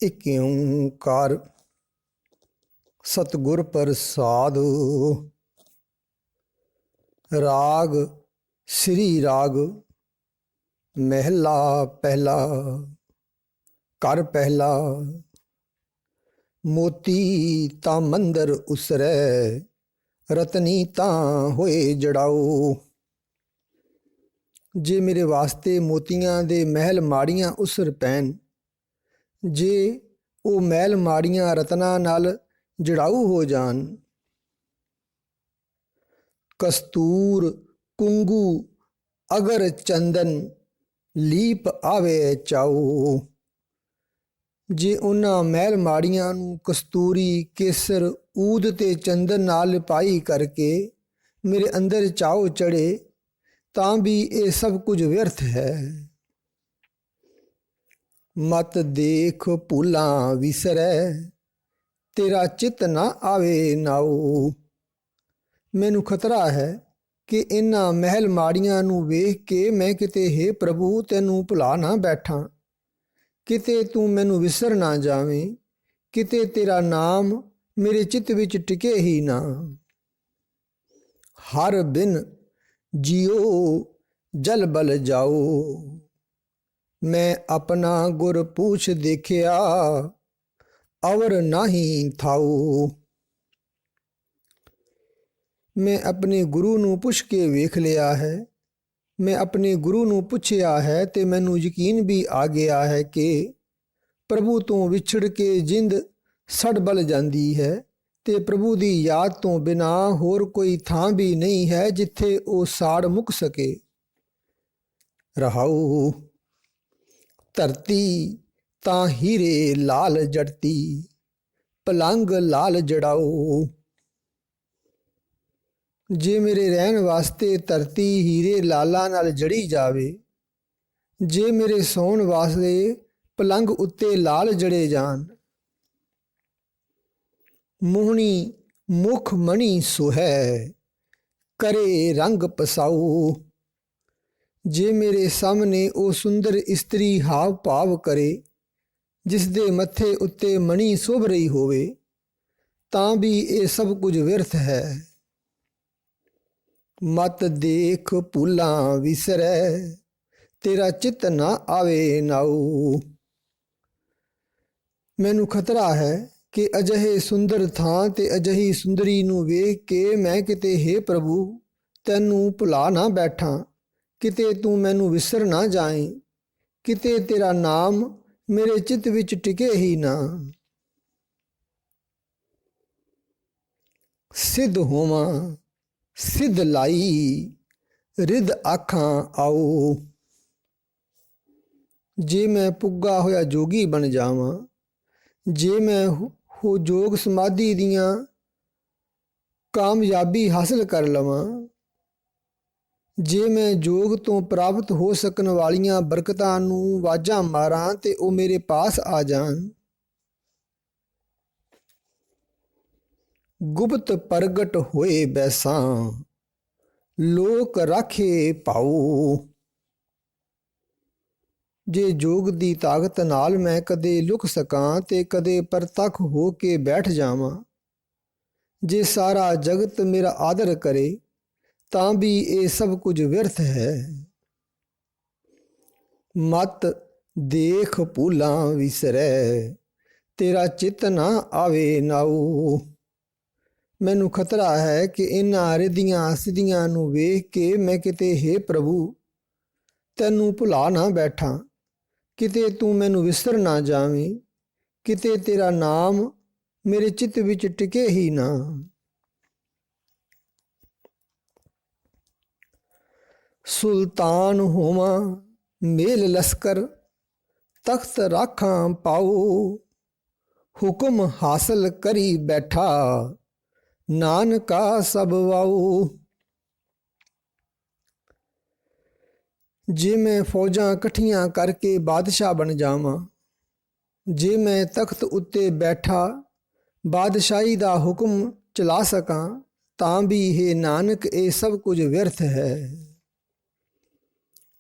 ਇਕ ਓਂਕਾਰ ਸਤਿਗੁਰ ਪ੍ਰਸਾਦਿ। ਰਾਗ ਸ੍ਰੀ ਰਾਗ ਮਹਿਲਾ ਪਹਿਲਾ। ਕਰ ਪਹਿਲਾ। ਮੋਤੀ ਤਾਂ ਮੰਦਰ ਉਸਰੈ, ਰਤਨੀ ਤਾਂ ਹੋਏ ਜੜਾਓ। ਜੇ ਮੇਰੇ ਵਾਸਤੇ ਮੋਤੀਆਂ ਦੇ ਮਹਿਲ ਮਾੜੀਆਂ ਉਸਰ ਪੈਣ, ਜੇ ਉਹ ਮਹਿਲ ਮਾੜੀਆਂ ਰਤਨਾਂ ਨਾਲ ਜੜਾਊ ਹੋ ਜਾਣ। ਕਸਤੂਰ ਕੁੰਗੂ ਅਗਰ ਚੰਦਨ, ਲੀਪ ਆਵੇ ਚਾਓ। ਜੇ ਉਹਨਾਂ ਮਹਿਲ ਮਾੜੀਆਂ ਨੂੰ ਕਸਤੂਰੀ, ਕੇਸਰ, ਊਦ ਤੇ ਚੰਦਨ ਨਾਲ ਲਿਪਾਈ ਕਰਕੇ ਮੇਰੇ ਅੰਦਰ ਚਾਓ ਚੜੇ, ਤਾਂ ਵੀ ਇਹ ਸਭ ਕੁਝ ਵਿਅਰਥ ਹੈ। ਮਤ ਦੇਖ ਭੂਲਾਂ ਵਿਸਰੈ, ਤੇਰਾ ਚਿੱਤ ਨਾ ਆਵੇ ਨਾਓ। ਮੈਨੂੰ ਖਤਰਾ ਹੈ ਕਿ ਇਹਨਾਂ ਮਹਿਲ ਮਾੜੀਆਂ ਨੂੰ ਵੇਖ ਕੇ ਮੈਂ ਕਿਤੇ ਹੇ ਪ੍ਰਭੂ ਤੈਨੂੰ ਭੁਲਾ ਨਾ ਬੈਠਾਂ, ਕਿਤੇ ਤੂੰ ਮੈਨੂੰ ਵਿਸਰ ਨਾ ਜਾਵੇਂ, ਕਿਤੇ ਤੇਰਾ ਨਾਮ ਮੇਰੇ ਚਿੱਤ ਵਿੱਚ ਟਿਕੇ ਹੀ ਨਾ। ਹਰ ਬਿਨ ਜਿਉ ਜਲ ਬਲ ਜਾਓ, ਮੈਂ ਆਪਣਾ ਗੁਰ ਪੂਛ ਦੇਖਿਆ, ਅਵਰ ਨਾਹੀ ਥਾਓ। ਮੈਂ ਆਪਣੇ ਗੁਰੂ ਨੂੰ ਪੁੱਛ ਕੇ ਵੇਖ ਲਿਆ ਹੈ, ਮੈਂ ਆਪਣੇ ਗੁਰੂ ਨੂੰ ਪੁੱਛਿਆ ਹੈ ਤੇ ਮੈਨੂੰ ਯਕੀਨ ਵੀ ਆ ਗਿਆ ਹੈ ਕਿ ਪ੍ਰਭੂ ਤੋਂ ਵਿਛੜ ਕੇ ਜਿੰਦ ਸੜ ਬਲ ਜਾਂਦੀ ਹੈ ਤੇ ਪ੍ਰਭੂ ਦੀ ਯਾਦ ਤੋਂ ਬਿਨਾਂ ਹੋਰ ਕੋਈ ਥਾਂ ਵੀ ਨਹੀਂ ਹੈ ਜਿੱਥੇ ਉਹ ਸਾੜ ਮੁੱਕ ਸਕੇ। ਰਹਾਉ। ਧਰਤੀ ਤਾਂ ਹੀਰੇ ਲਾਲ ਜੜਤੀ, ਪਲੰਗ ਲਾਲ ਜੜਾਓ। ਜੇ ਮੇਰੇ ਰਹਿਣ ਵਾਸਤੇ ਧਰਤੀ ਹੀਰੇ ਲਾਲਾਂ ਨਾਲ ਜੜੀ ਜਾਵੇ, ਜੇ ਮੇਰੇ ਸੌਣ ਵਾਸਤੇ ਪਲੰਗ ਉੱਤੇ ਲਾਲ ਜੜੇ ਜਾਣ। ਮੋਹਣੀ ਮੁਖ ਮਣੀ ਸੁਹੈ, ਕਰੇ ਰੰਗ ਪਸਾਊ। ਜੇ ਮੇਰੇ ਸਾਹਮਣੇ ਉਹ ਸੁੰਦਰ ਇਸਤਰੀ ਹਾਵ ਭਾਵ ਕਰੇ, ਜਿਸ ਦੇ ਮੱਥੇ ਉੱਤੇ ਮਣੀ ਸ਼ੋਭ ਰਹੀ ਹੋਵੇ, ਤਾਂ ਵੀ ਇਹ ਸਭ ਕੁਝ ਵਿਅਰਥ ਹੈ। ਮਤ ਦੇਖ ਭੂਲਾਂ ਵਿਸਰੈ, ਤੇਰਾ ਚਿੱਤ ਨਾ ਆਵੇ ਨਾਓ। ਮੈਨੂੰ ਖਤਰਾ ਹੈ ਕਿ ਅਜਿਹੇ ਸੁੰਦਰ ਥਾਂ ਤੇ ਅਜਿਹੀ ਸੁੰਦਰੀ ਨੂੰ ਵੇਖ ਕੇ ਮੈਂ ਕਿਤੇ ਹੇ ਪ੍ਰਭੂ ਤੈਨੂੰ ਭੁਲਾ ਨਾ ਬੈਠਾਂ, ਕਿਤੇ ਤੂੰ ਮੈਨੂੰ ਵਿਸਰ ਨਾ ਜਾਏ, ਕਿਤੇ ਤੇਰਾ ਨਾਮ ਮੇਰੇ ਚਿੱਤ ਵਿੱਚ ਟਿਕੇ ਹੀ ਨਾ। ਸਿੱਧ ਹੋਵਾਂ ਸਿੱਧ ਲਾਈ, ਰਿੱਧ ਆਖਾਂ ਆਓ। ਜੇ ਮੈਂ ਪੁੱਗਾ ਹੋਇਆ ਜੋਗੀ ਬਣ ਜਾਵਾਂ, ਜੇ ਮੈਂ ਹੋ ਜੋਗ ਸਮਾਧੀ ਦੀਆਂ ਕਾਮਯਾਬੀ ਹਾਸਲ ਕਰ ਲਵਾਂ, ਜੇ ਮੈਂ ਜੋਗ ਤੋਂ ਪ੍ਰਾਪਤ ਹੋ ਸਕਣ ਵਾਲੀਆਂ ਬਰਕਤਾਂ ਨੂੰ ਵਾਜਾਂ ਮਾਰਾਂ ਤੇ ਉਹ ਮੇਰੇ ਪਾਸ ਆ ਜਾਣ। ਗੁਪਤ ਪ੍ਰਗਟ ਹੋਏ ਬੈਸਾਂ, ਲੋਕ ਰਾਖੇ ਭਾਊ। ਜੇ ਜੋਗ ਦੀ ਤਾਕਤ ਨਾਲ ਮੈਂ ਕਦੇ ਲੁਕ ਸਕਾਂ ਤੇ ਕਦੇ ਪ੍ਰਤੱਖ ਹੋ ਕੇ ਬੈਠ ਜਾਵਾਂ, ਜੇ ਸਾਰਾ ਜਗਤ ਮੇਰਾ ਆਦਰ ਕਰੇ, ਤਾਂ ਵੀ ਇਹ ਸਭ ਕੁਝ ਵਿਅਰਥ ਹੈ। ਮਤ ਦੇਖ ਭੂਲਾਂ ਵਿਸਰੈ, ਤੇਰਾ ਚਿੱਤ ਨਾ ਆਵੇ ਨਾਓ। ਮੈਨੂੰ ਖਤਰਾ ਹੈ ਕਿ ਇਹਨਾਂ ਰਿੱਧੀਆਂ ਸਿੱਧੀਆਂ ਨੂੰ ਵੇਖ ਕੇ ਮੈਂ ਕਿਤੇ ਹੇ ਪ੍ਰਭੂ ਤੈਨੂੰ ਭੁਲਾ ਨਾ ਬੈਠਾਂ, ਕਿਤੇ ਤੂੰ ਮੈਨੂੰ ਵਿਸਰ ਨਾ ਜਾਵੇਂ, ਕਿਤੇ ਤੇਰਾ ਨਾਮ ਮੇਰੇ ਚਿੱਤ ਵਿੱਚ ਟਿਕੇ ਹੀ ਨਾ। ਸੁਲਤਾਨ ਹੋਵਾਂ ਮੇਲ ਲਸਕਰ, ਤਖਤ ਰਾਖਾਂ ਪਾਓ। ਹੁਕਮ ਹਾਸਲ ਕਰੀ ਬੈਠਾ, ਨਾਨਕਾ ਸਭ ਵਾਊ। ਜੇ ਮੈਂ ਫੌਜਾਂ ਇਕੱਠੀਆਂ ਕਰਕੇ ਬਾਦਸ਼ਾਹ ਬਣ ਜਾਵਾਂ, ਜੇ ਮੈਂ ਤਖਤ ਉੱਤੇ ਬੈਠਾ ਬਾਦਸ਼ਾਹੀ ਦਾ ਹੁਕਮ ਚਲਾ ਸਕਾਂ, ਤਾਂ ਵੀ ਹੇ ਨਾਨਕ ਇਹ ਸਭ ਕੁਝ ਵਿਅਰਥ ਹੈ।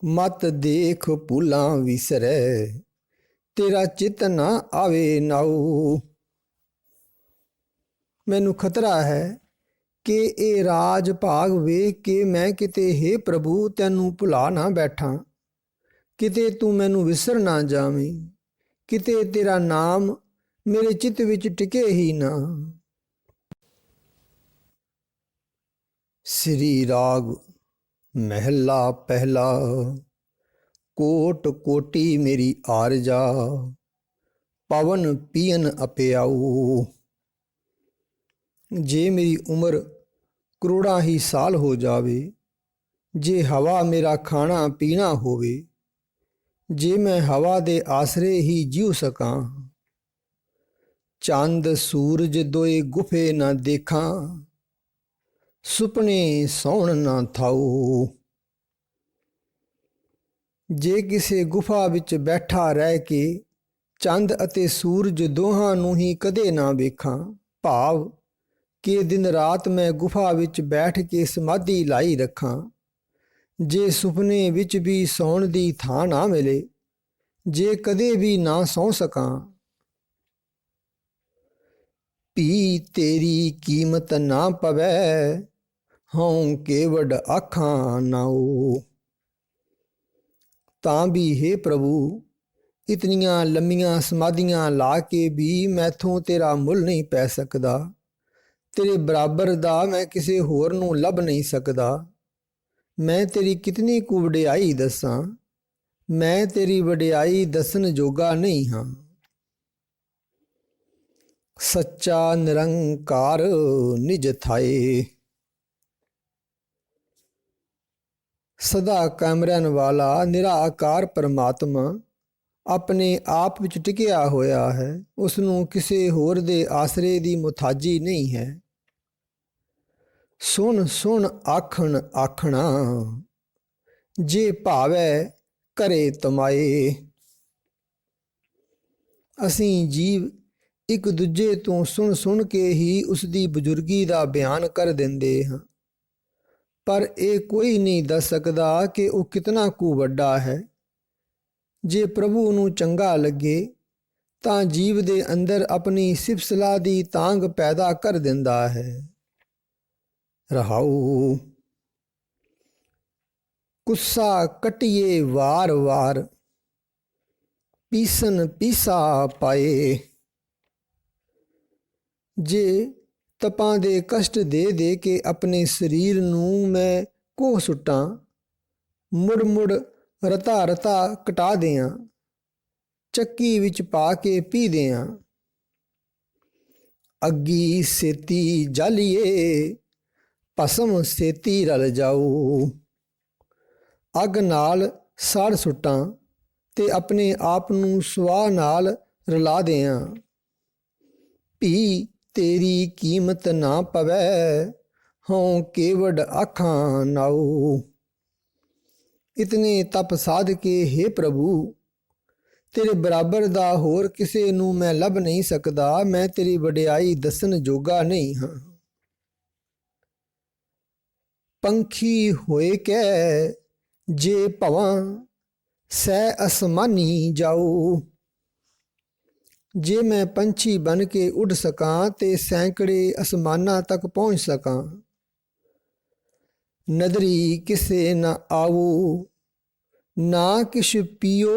ਮਤ ਦੇਖ ਭੂਲਾਂ ਵਿਸਰੈ, ਤੇਰਾ ਚਿਤ ਨਾ ਆਵੇ ਨਾਉ। ਮੈਨੂੰ ਖਤਰਾ ਹੈ ਕਿ ਇਹ ਰਾਜ ਭਾਗ ਵੇਖ ਕੇ ਮੈਂ ਕਿਤੇ ਹੇ ਪ੍ਰਭੂ ਤੈਨੂੰ ਭੁਲਾ ਨਾ ਬੈਠਾਂ, ਕਿਤੇ ਤੂੰ ਮੈਨੂੰ ਵਿਸਰ ਨਾ ਜਾਵੇਂ, ਕਿਤੇ ਤੇਰਾ ਨਾਮ ਮੇਰੇ ਚਿੱਤ ਵਿੱਚ ਟਿਕੇ ਹੀ ਨਾ। ਸ੍ਰੀ ਰਾਗ ਮਹਿਲਾ ਪਹਿਲਾ। ਕੋਟ ਕੋਟੀ ਮੇਰੀ ਆਰਜਾ, ਪਵਨ ਪੀਨ ਅਪਿਆਊ। ਜੇ ਮੇਰੀ ਉਮਰ ਕਰੋੜਾਂ ਹੀ ਸਾਲ ਹੋ ਜਾਵੇ, ਜੇ ਹਵਾ ਮੇਰਾ ਖਾਣਾ ਪੀਣਾ ਹੋਵੇ, ਜੇ ਮੈਂ ਹਵਾ ਦੇ ਆਸਰੇ ਹੀ ਜੀਉ ਸਕਾਂ, ਚੰਦ ਸੂਰਜ ਦੋਏ ਗੁਫੇ ਨਾ ਦੇਖਾਂ, ਸੁਪਨੇ ਸੌਣ ਨਾ ਥਾਊ। ਜੇ ਕਿਸੇ ਗੁਫਾ ਵਿੱਚ ਬੈਠਾ ਰਹਿ ਕੇ ਚੰਦ ਅਤੇ ਸੂਰਜ ਦੋਹਾਂ ਨੂੰ ਹੀ ਕਦੇ ਨਾ ਵੇਖਾਂ, ਭਾਵ ਕਿ ਦਿਨ ਰਾਤ ਮੈਂ ਗੁਫਾ ਵਿੱਚ ਬੈਠ ਕੇ ਸਮਾਧੀ ਲਾਈ ਰੱਖਾਂ, ਜੇ ਸੁਪਨੇ ਵਿੱਚ ਵੀ ਸੌਣ ਦੀ ਥਾਂ ਨਾ ਮਿਲੇ, ਜੇ ਕਦੇ ਵੀ ਨਾ ਸੌਂ ਸਕਾਂ, ਪੀ ਤੇਰੀ ਕੀਮਤ ਨਾ ਪਵੈ, ਹਉ ਕੇਵਡ ਆਖਾਂ ਨਾਉ। ਤਾਂ ਵੀ ਹੇ ਪ੍ਰਭੂ, ਇਤਨੀਆਂ ਲੰਮੀਆਂ ਸਮਾਧੀਆਂ ਲਾ ਕੇ ਵੀ ਮੈਥੋਂ ਤੇਰਾ ਮੁੱਲ ਨਹੀਂ ਪੈ ਸਕਦਾ, ਤੇਰੇ ਬਰਾਬਰ ਦਾ ਮੈਂ ਕਿਸੇ ਹੋਰ ਨੂੰ ਲੱਭ ਨਹੀਂ ਸਕਦਾ। ਮੈਂ ਤੇਰੀ ਕਿਤਨੀ ਕੁ ਵਡਿਆਈ ਦੱਸਾਂ, ਮੈਂ ਤੇਰੀ ਵਡਿਆਈ ਦੱਸਣ ਜੋਗਾ ਨਹੀਂ ਹਾਂ। ਸੱਚਾ ਨਿਰੰਕਾਰ ਨਿਜ ਥਾਏ। ਸਦਾ ਕਾਇਮ ਰਹਿਣ ਵਾਲਾ ਨਿਰਾਕਾਰ ਪਰਮਾਤਮਾ ਆਪਣੇ ਆਪ ਵਿੱਚ ਟਿਕਿਆ ਹੋਇਆ ਹੈ, ਉਸ ਨੂੰ ਕਿਸੇ ਹੋਰ ਦੇ ਆਸਰੇ ਦੀ ਮੁਤਾਜੀ ਨਹੀਂ ਹੈ। ਸੁਣ ਸੁਣ ਆਖਣ ਆਖਣਾ, ਜੇ ਭਾਵੈ ਕਰੇ ਤਮਾਏ। ਅਸੀਂ ਜੀਵ ਇੱਕ ਦੂਜੇ ਤੋਂ ਸੁਣ ਸੁਣ ਕੇ ਹੀ ਉਸ ਦੀ ਬਜ਼ੁਰਗੀ ਦਾ ਬਿਆਨ ਕਰ ਦਿੰਦੇ ਹਾਂ, ਪਰ ਇਹ ਕੋਈ ਨਹੀਂ ਦੱਸ ਸਕਦਾ ਕਿ ਉਹ ਕਿਤਨਾ ਕੁ ਵੱਡਾ ਹੈ। ਜੇ ਪ੍ਰਭੂ ਨੂੰ ਚੰਗਾ ਲੱਗੇ ਤਾਂ ਜੀਵ ਦੇ ਅੰਦਰ ਆਪਣੀ ਸਿਫਤਸਲਾਹ ਦੀ ਤਾਂਘ ਪੈਦਾ ਕਰ ਦਿੰਦਾ ਹੈ। ਰਹਾਉ। ਕੁੱਸਾ ਕੱਟੀਏ ਵਾਰ ਵਾਰ, ਪੀਸਨ ਪੀਸਾ ਪਾਏ। ਜੇ ਤਪਾਂ ਦੇ ਕਸ਼ਟ ਦੇ ਦੇ ਕੇ ਆਪਣੇ ਸਰੀਰ ਨੂੰ ਮੈਂ ਕੋਹ ਸੁੱਟਾਂ, ਮੁੜ ਮੁੜ ਰਤਾ ਰਤਾ ਕਟਾ ਦਿਆਂ, ਚੱਕੀ ਵਿੱਚ ਪਾ ਕੇ ਪੀ ਦਿਆਂ। ਅੱਗੀ ਸੇਤੀ ਜਾਲੀਏ, ਭਸਮ ਸੇਤੀ ਰਲ ਜਾਊ। ਅੱਗ ਨਾਲ ਸੜ ਸੁੱਟਾਂ ਤੇ ਆਪਣੇ ਆਪ ਨੂੰ ਸੁਆਹ ਨਾਲ ਰਲਾ ਦਿਆਂ। ਭੀ ਤੇਰੀ ਕੀਮਤ ਨਾ ਪਵੈ, ਹਉ ਕੇਵਡ ਆਖਾਂ ਨਾਉ। ਇਤਨੇ ਤਪ ਸਾਧ ਕੇ ਹੇ ਪ੍ਰਭੂ, ਤੇਰੇ ਬਰਾਬਰ ਦਾ ਹੋਰ ਕਿਸੇ ਨੂੰ ਮੈਂ ਲੱਭ ਨਹੀਂ ਸਕਦਾ, ਮੈਂ ਤੇਰੀ ਵਡਿਆਈ ਦੱਸਣ ਜੋਗਾ ਨਹੀਂ ਹਾਂ। ਪੰਖੀ ਹੋਏ ਕੈ ਜੇ ਭਵਾਂ, ਸੈ ਅਸਮਾਨੀ ਜਾਊ। ਜੇ ਮੈਂ ਪੰਛੀ ਬਣ ਕੇ ਉੱਡ ਸਕਾਂ ਤੇ ਸੈਂਕੜੇ ਅਸਮਾਨਾਂ ਤੱਕ ਪਹੁੰਚ ਸਕਾਂ, ਨਦਰੀ ਕਿਸੇ ਨਾ ਆਊ, ਨਾ ਕਿਛ ਪੀਓ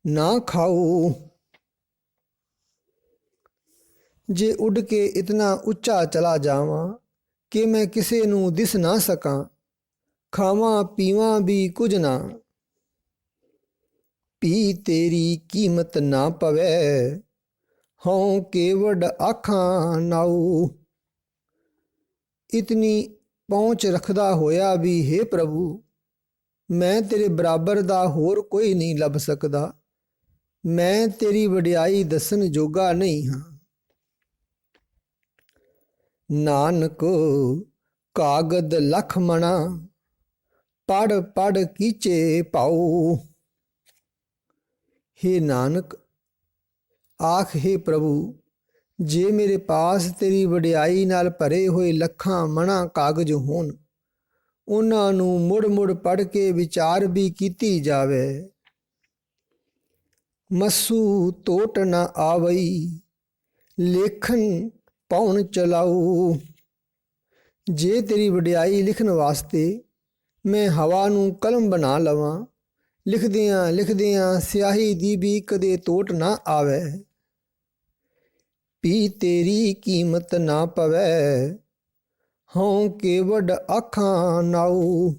ਨਾ ਖਾਊ। ਜੇ ਉੱਡ ਕੇ ਇਤਨਾ ਉੱਚਾ ਚਲਾ ਜਾਵਾਂ ਕਿ ਮੈਂ ਕਿਸੇ ਨੂੰ ਦਿਸ ਨਾ ਸਕਾਂ, ਖਾਵਾਂ ਪੀਵਾਂ ਵੀ ਕੁਝ ਨਾ। ਭੀ ਤੇਰੀ ਕੀਮਤ ਨਾ ਪਵੈ, ਹਉ ਕੇਵਡ ਆਖਾਂ ਨਾਉ। ਇਤਨੀ ਪਹੁੰਚ ਰੱਖਦਾ ਹੋਇਆ ਵੀ ਹੇ ਪ੍ਰਭੂ, ਮੈਂ ਤੇਰੇ ਬਰਾਬਰ ਦਾ ਹੋਰ ਕੋਈ ਨਹੀਂ ਲੱਭ ਸਕਦਾ, ਮੈਂ ਤੇਰੀ ਵਡਿਆਈ ਦੱਸਣ ਜੋਗਾ ਨਹੀਂ ਹਾਂ। ਨਾਨਕ ਕਾਗਦ ਲਖ ਮਣਾ, ਪੜ ਪੜ ਕੀਚੇ ਪਾਉ। ਹੇ ਨਾਨਕ, ਆਖ ਹੇ ਪ੍ਰਭੂ, ਜੇ ਮੇਰੇ ਪਾਸ ਤੇਰੀ ਵਡਿਆਈ ਨਾਲ ਭਰੇ ਹੋਏ ਲੱਖਾਂ ਮਣਾ ਕਾਗਜ਼ ਹੋਣ, ਉਹਨਾਂ ਨੂੰ ਮੁੜ ਮੁੜ ਪੜ੍ਹ ਕੇ ਵਿਚਾਰ ਵੀ ਕੀਤੀ ਜਾਵੇ, ਮਸੂ ਤੋਟ ਨ ਆਵਈ, ਲੇਖਨ ਪਾਉਣ ਚਲਾਊ। ਜੇ ਤੇਰੀ ਵਡਿਆਈ ਲਿਖਣ ਵਾਸਤੇ ਮੈਂ ਹਵਾ ਨੂੰ ਕਲਮ ਬਣਾ ਲਵਾਂ, ਲਿਖਦਿਆਂ ਲਿਖਦਿਆਂ ਸਿਆਹੀ ਦੀ ਵੀ ਕਦੇ ਤੋਟ ਨਾ ਆਵੇ। ਪੀ ਤੇਰੀ ਕੀਮਤ ਨਾ ਪਵੈ, ਹਉ ਕੇ ਵੱਡ ਆਖਾਂ ਨਾਊ।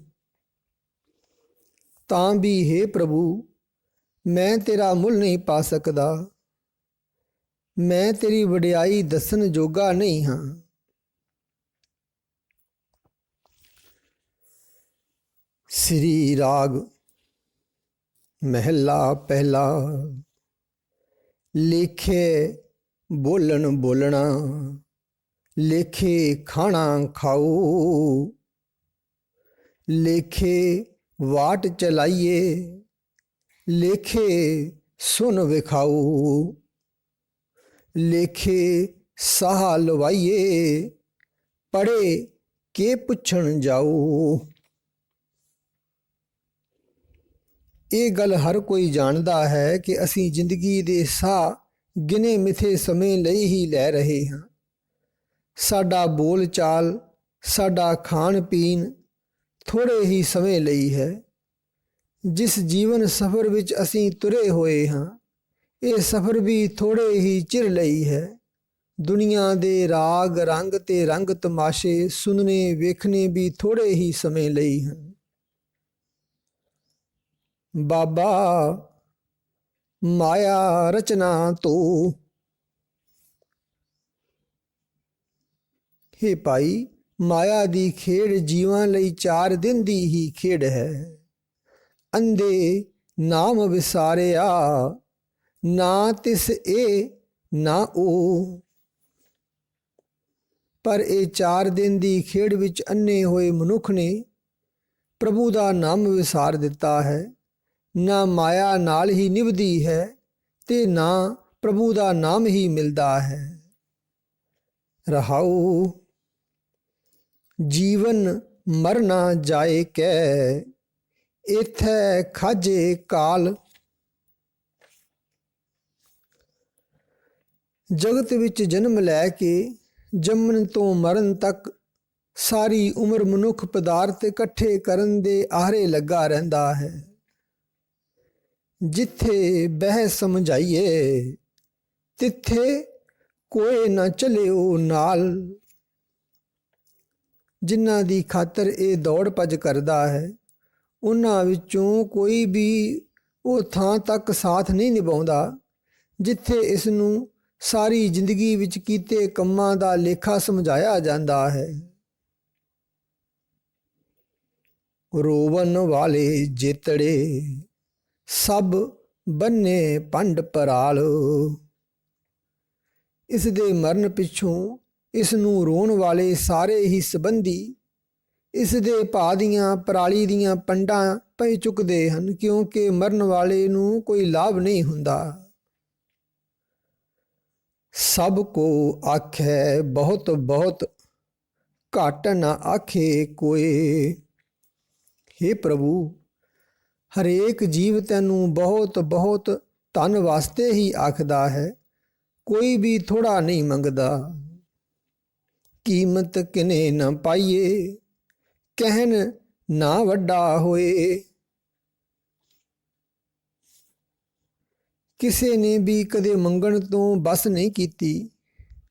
ਤਾਂ ਵੀ ਹੇ ਪ੍ਰਭੂ, ਮੈਂ ਤੇਰਾ ਮੁੱਲ ਨਹੀਂ ਪਾ ਸਕਦਾ, ਮੈਂ ਤੇਰੀ ਵਡਿਆਈ ਦੱਸਣ ਜੋਗਾ ਨਹੀਂ ਹਾਂ। ਸ੍ਰੀ ਰਾਗ ਮਹਿਲਾ ਪਹਿਲਾ। ਲੇਖੇ ਬੋਲਣ ਬੋਲਣਾ, ਲੇਖੇ ਖਾਣਾ ਖਾਊ। ਲੇਖੇ ਵਾਟ ਚਲਾਈਏ, ਲੇਖੇ ਸੁਨ ਵਿਖਾਊ। ਲੇਖੇ ਸਾਹ ਲਵਾਈਏ, ਪੜ੍ਹੇ ਕੇ ਪੁੱਛਣ ਜਾਊ। ਇਹ ਗੱਲ ਹਰ ਕੋਈ ਜਾਣਦਾ ਹੈ ਕਿ ਅਸੀਂ ਜ਼ਿੰਦਗੀ ਦੇ ਸਾਹ ਗਿਣੇ ਮਿਥੇ ਸਮੇਂ ਲਈ ਹੀ ਲੈ ਰਹੇ ਹਾਂ। ਸਾਡਾ ਬੋਲ ਚਾਲ, ਸਾਡਾ ਖਾਣ ਪੀਣ ਥੋੜ੍ਹੇ ਹੀ ਸਮੇਂ ਲਈ ਹੈ। ਜਿਸ ਜੀਵਨ ਸਫ਼ਰ ਵਿੱਚ ਅਸੀਂ ਤੁਰੇ ਹੋਏ ਹਾਂ, ਇਹ ਸਫ਼ਰ ਵੀ ਥੋੜ੍ਹੇ ਹੀ ਚਿਰ ਲਈ ਹੈ। ਦੁਨੀਆ ਦੇ ਰਾਗ ਰੰਗ ਤੇ ਰੰਗ ਤਮਾਸ਼ੇ ਸੁਣਨੇ ਵੇਖਣੇ ਵੀ ਥੋੜ੍ਹੇ ਹੀ ਸਮੇਂ ਲਈ ਹਨ। ਬਾਬਾ ਮਾਇਆ ਰਚਨਾ ਤੋ। ਹੇ ਭਾਈ, ਮਾਇਆ ਦੀ ਖੇਡ ਜੀਵਾਂ ਲਈ 4 ਦਿਨ ਦੀ ਹੀ ਖੇਡ ਹੈ। ਅੰਧੇ ਨਾਮ ਵਿਸਾਰਿਆ, ਨਾ ਤਿਸ ਇਹ ਨਾ ਉਹ। ਪਰ ਇਹ 4 ਦਿਨ ਦੀ ਖੇਡ ਵਿੱਚ ਅੰਨੇ ਹੋਏ ਮਨੁੱਖ ਨੇ ਪ੍ਰਭੂ ਦਾ ਨਾਮ ਵਿਸਾਰ ਦਿੱਤਾ ਹੈ। ਨਾ ਮਾਇਆ ਨਾਲ ਹੀ ਨਿਭਦੀ ਹੈ ਤੇ ਨਾ ਪ੍ਰਭੂ ਦਾ ਨਾਮ ਹੀ ਮਿਲਦਾ ਹੈ। ਰਹਾਉ ਜੀਵਨ ਮਰਨਾ ਜਾਏ ਕੈ, ਇਥੈ ਖਾਜੇ ਕਾਲ। ਜਗਤ ਵਿੱਚ ਜਨਮ ਲੈ ਕੇ ਜੰਮਣ ਤੋਂ ਮਰਨ ਤੱਕ ਸਾਰੀ ਉਮਰ ਮਨੁੱਖ ਪਦਾਰਥ ਇਕੱਠੇ ਕਰਨ ਦੇ ਆਹਰੇ ਲੱਗਾ ਰਹਿੰਦਾ ਹੈ। ਜਿੱਥੇ ਬਹਿ ਸਮਝਾਈਏ, ਤਿੱਥੇ ਕੋਈ ਨਾ ਚਲਿਓ ਨਾਲ। ਜਿਨ੍ਹਾਂ ਦੀ ਖਾਤਰ ਇਹ ਦੌੜ ਭੱਜ ਕਰਦਾ ਹੈ, ਉਹਨਾਂ ਵਿੱਚੋਂ ਕੋਈ ਵੀ ਉਹ ਥਾਂ ਤੱਕ ਸਾਥ ਨਹੀਂ ਨਿਭਾਉਂਦਾ ਜਿੱਥੇ ਇਸ ਨੂੰ ਸਾਰੀ ਜ਼ਿੰਦਗੀ ਵਿੱਚ ਕੀਤੇ ਕੰਮਾਂ ਦਾ ਲੇਖਾ ਸਮਝਾਇਆ ਜਾਂਦਾ ਹੈ। ਰੋਵਨ ਵਾਲੇ ਜੇਤੜੇ, ਸਭ ਬੰਨੇ ਪੰਡ ਪਰਾਲ। ਇਸ ਦੇ ਮਰਨ ਪਿੱਛੋਂ ਇਸ ਨੂੰ ਰੋਣ ਵਾਲੇ ਸਾਰੇ ਹੀ ਸੰਬੰਧੀ ਇਸ ਦੇ ਭਾ ਦੀਆਂ ਪਰਾਲੀ ਦੀਆਂ ਪੰਡਾਂ ਪੈ ਚੁੱਕਦੇ ਹਨ, ਕਿਉਂਕਿ ਮਰਨ ਵਾਲੇ ਨੂੰ ਕੋਈ ਲਾਭ ਨਹੀਂ ਹੁੰਦਾ। ਸਭ ਕੋ ਆਖੈ ਬਹੁਤ ਬਹੁਤ, ਘੱਟ ਨਾ ਆਖੇ ਕੋਏ। ਹੇ ਪ੍ਰਭੂ, ਹਰੇਕ ਜੀਵ ਤੈਨੂੰ ਬਹੁਤ ਬਹੁਤ ਧਨ ਵਾਸਤੇ ਹੀ ਆਖਦਾ ਹੈ, ਕੋਈ ਵੀ ਥੋੜ੍ਹਾ ਨਹੀਂ ਮੰਗਦਾ। ਕੀਮਤ ਕਿਨੇ ਨਾ ਪਾਈਏ, ਕਹਿਣ ਨਾ ਵੱਡਾ ਹੋਏ। ਕਿਸੇ ਨੇ ਵੀ ਕਦੇ ਮੰਗਣ ਤੋਂ ਬਸ ਨਹੀਂ ਕੀਤੀ।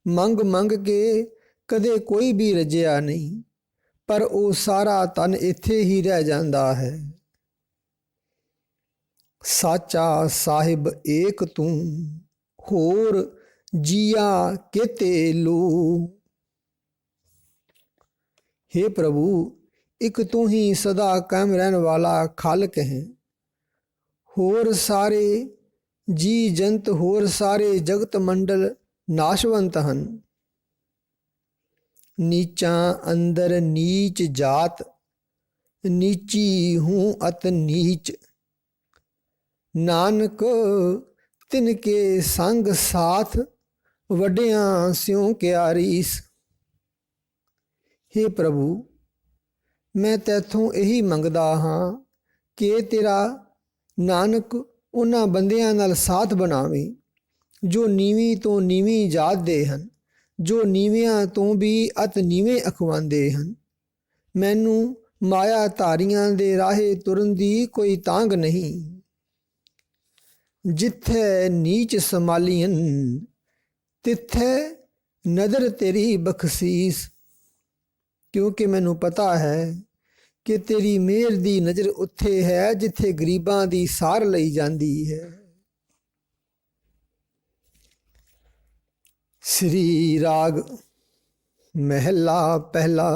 ਮੰਗ ਮੰਗ ਕੇ ਕਦੇ ਕੋਈ ਵੀ ਰੱਜਿਆ ਨਹੀਂ, ਪਰ ਉਹ ਸਾਰਾ ਧਨ ਇੱਥੇ ਹੀ ਰਹਿ ਜਾਂਦਾ ਹੈ। ਸਾਚਾ ਸਾਹਿਬ ਏਕ ਤੂੰ, ਹੋਰ ਜੀਆ ਕੇਤੇ ਲੂ। हे प्रभु, एक तू ही सदा कायम रहन वाला खालक है। होर सारे जी जंत, होर सारे जगत मंडल नाशवंत हन। नीचा अंदर नीच जात, नीची हूँ अत नीच। नानक तिनके संग साथ, वड्डियां स्यों क्या रीस। हे प्रभु, मैं तैथों यही मंगदा हाँ कि तेरा नानक ਉਹਨਾਂ ਬੰਦਿਆਂ ਨਾਲ ਸਾਥ ਬਣਾਵੀਂ ਜੋ ਨੀਵੀਂ ਤੋਂ ਨੀਵੀਂ ਜਾਤ ਦੇ ਹਨ, ਜੋ ਨੀਵਿਆਂ ਤੋਂ ਵੀ ਅਤ ਨੀਵੇਂ ਅਖਵਾਉਂਦੇ ਹਨ। ਮੈਨੂੰ ਮਾਇਆ ਧਾਰੀਆਂ ਦੇ ਰਾਹੇ ਤੁਰਨ ਦੀ ਕੋਈ ਤਾਂਘ ਨਹੀਂ। ਜਿੱਥੇ ਨੀਚ ਸੰਭਾਲੀਆਂ ਤਿੱਥੇ ਨਜ਼ਰ ਤੇਰੀ ਬਖਸ਼ੀਸ, ਕਿਉਂਕਿ ਮੈਨੂੰ ਪਤਾ ਹੈ ਕਿ ਤੇਰੀ ਮਿਹਰ ਦੀ ਨਜ਼ਰ ਉੱਥੇ ਹੈ ਜਿੱਥੇ ਗਰੀਬਾਂ ਦੀ ਸਾਰ ਲਈ ਜਾਂਦੀ ਹੈ। ਸ੍ਰੀ ਰਾਗ ਮਹਿਲਾ ਪਹਿਲਾ।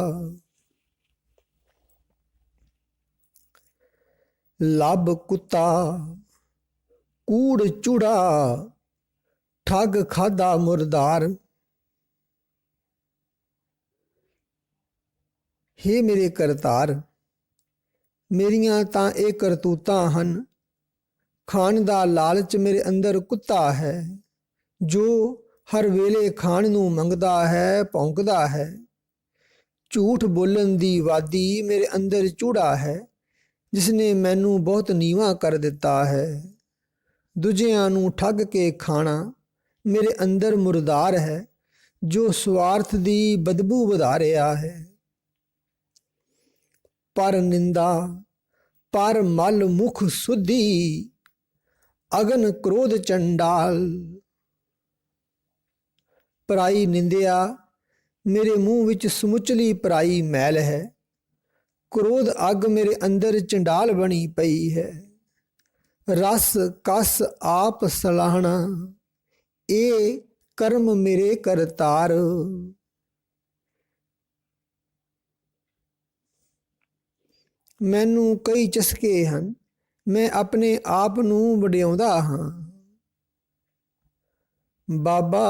ਲੱਭ ਕੁੱਤਾ ਕੂੜ ਚੂੜਾ, ਠੱਗ ਖਾਧਾ ਮੁਰਦਾਰ। ਹੇ ਮੇਰੇ ਕਰਤਾਰ, ਮੇਰੀਆਂ ਤਾਂ ਇਹ ਕਰਤੂਤਾਂ ਹਨ। ਖਾਣ ਦਾ ਲਾਲਚ ਮੇਰੇ ਅੰਦਰ ਕੁੱਤਾ ਹੈ, ਜੋ ਹਰ ਵੇਲੇ ਖਾਣ ਨੂੰ ਮੰਗਦਾ ਹੈ, ਭੌਂਕਦਾ ਹੈ। ਝੂਠ ਬੋਲਣ ਦੀ ਵਾਦੀ ਮੇਰੇ ਅੰਦਰ ਚੂੜਾ ਹੈ, ਜਿਸਨੇ ਮੈਨੂੰ ਬਹੁਤ ਨੀਵਾਂ ਕਰ ਦਿੱਤਾ ਹੈ। ਦੂਜਿਆਂ ਨੂੰ ਠੱਗ ਕੇ ਖਾਣਾ ਮੇਰੇ ਅੰਦਰ ਮੁਰਦਾਰ ਹੈ, ਜੋ ਸਵਾਰਥ ਦੀ ਬਦਬੂ ਵਧਾ ਰਿਹਾ ਹੈ। ਪਰ ਨਿੰਦਾ ਪਰ ਮਲ ਮੁਖ ਸੁਧੀ, ਅਗਨ ਕ੍ਰੋਧ ਚੰਡਾਲ। ਪਰਾਈ ਨਿੰਦਿਆ ਮੇਰੇ ਮੂੰਹ ਵਿੱਚ ਸਮੁੱਚਲੀ ਪਰਾਈ ਮੈਲ ਹੈ। ਕ੍ਰੋਧ ਅੱਗ ਮੇਰੇ ਅੰਦਰ ਚੰਡਾਲ ਬਣੀ ਪਈ ਹੈ। ਰਸ ਕਸ ਆਪ ਸਲਾਹਣਾ, ਇਹ ਕਰਮ ਮੇਰੇ ਕਰਤਾਰ। ਮੈਨੂੰ ਕਈ ਚਸਕੇ ਹਨ, ਮੈਂ ਆਪਣੇ ਆਪ ਨੂੰ ਵਡਿਆਉਂਦਾ ਹਾਂ। ਬਾਬਾ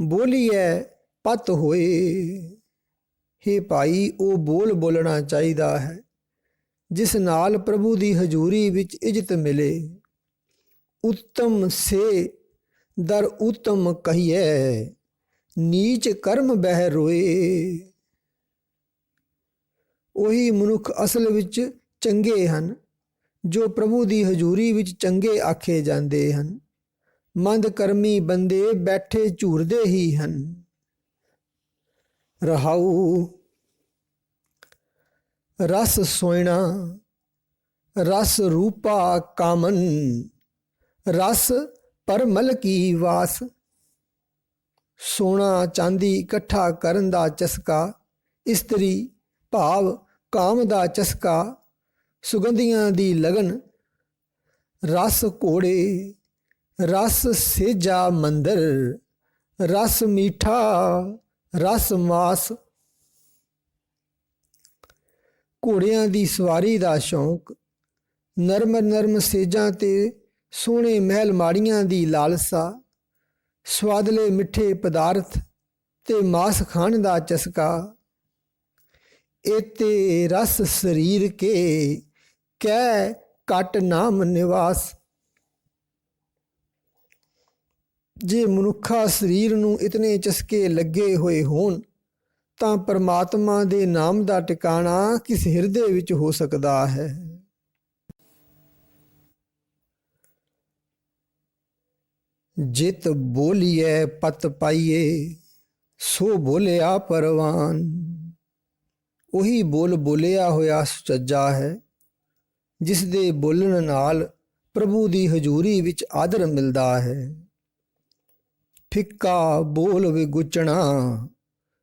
ਬੋਲੀਐ ਪਤ ਹੋਏ। ਹੇ ਭਾਈ, ਉਹ ਬੋਲ ਬੋਲਣਾ ਚਾਹੀਦਾ ਹੈ ਜਿਸ ਨਾਲ ਪ੍ਰਭੂ ਦੀ ਹਜ਼ੂਰੀ ਵਿੱਚ ਇੱਜ਼ਤ ਮਿਲੇ। ਉੱਤਮ ਸੇ ਦਰ ਉੱਤਮ ਕਹੀਐ, ਨੀਚ ਕਰਮ ਬਹਿ ਰੋਏ। ਉਹੀ ਮਨੁੱਖ ਅਸਲ ਵਿੱਚ ਚੰਗੇ ਹਨ ਜੋ ਪ੍ਰਭੂ ਦੀ ਹਜ਼ੂਰੀ ਵਿੱਚ ਚੰਗੇ ਆਖੇ ਜਾਂਦੇ ਹਨ। ਮੰਦ ਕਰਮੀ ਬੰਦੇ ਬੈਠੇ ਝੂਰਦੇ ਹੀ ਹਨ। ਰਹਾਉ ਰਸ ਸੋਇਣਾ ਰਸ ਰੂਪਾ ਕਾਮਨ, ਰਸ ਪਰਮਲ ਕੀ ਵਾਸ। ਸੋਨਾ ਚਾਂਦੀ ਇਕੱਠਾ ਕਰਨ ਦਾ ਚਸਕਾ, ਇਸਤਰੀ ਭਾਵ ਕਾਮ ਦਾ ਚਸਕਾ, ਸੁਗੰਧੀਆਂ ਦੀ ਲਗਨ। ਰਸ ਘੋੜੇ ਰਸ ਸੇਜਾ ਮੰਦਰ, ਰਸ ਮੀਠਾ ਰਸ ਮਾਸ। ਘੋੜਿਆਂ ਦੀ ਸਵਾਰੀ ਦਾ ਸ਼ੌਂਕ, ਨਰਮ ਨਰਮ ਸੇਜਾਂ ਤੇ ਸੋਹਣੇ ਮਹਿਲ ਮਾੜੀਆਂ ਦੀ ਲਾਲਸਾ, ਸਵਾਦਲੇ ਮਿੱਠੇ ਪਦਾਰਥ ਤੇ ਮਾਸ ਖਾਣ ਦਾ ਚਸਕਾ। ਏਤੇ ਰਸ ਸਰੀਰ ਕੇ ਕਹਿ ਘਟ ਨਾਮ ਨਿਵਾਸ। ਜੇ ਮਨੁੱਖਾ ਸਰੀਰ ਨੂੰ ਇਤਨੇ ਚਸਕੇ ਲੱਗੇ ਹੋਏ ਹੋਣ ਤਾਂ ਪਰਮਾਤਮਾ ਦੇ ਨਾਮ ਦਾ ਟਿਕਾਣਾ ਕਿਸ ਹਿਰਦੇ ਵਿੱਚ ਹੋ ਸਕਦਾ ਹੈ। ਜਿਤ ਬੋਲੀਐ ਪਤ ਪਾਈਏ, ਸੋ ਬੋਲਿਆ ਪਰਵਾਨ। ਉਹੀ ਬੋਲ ਬੋਲਿਆ ਹੋਇਆ ਸੁਚੱਜਾ ਹੈ ਜਿਸ ਦੇ ਬੋਲਣ ਨਾਲ ਪ੍ਰਭੂ ਦੀ ਹਜ਼ੂਰੀ ਵਿੱਚ ਆਦਰ ਮਿਲਦਾ ਹੈ। ਫਿੱਕਾ ਬੋਲ ਵਿਗੁਚਣਾ,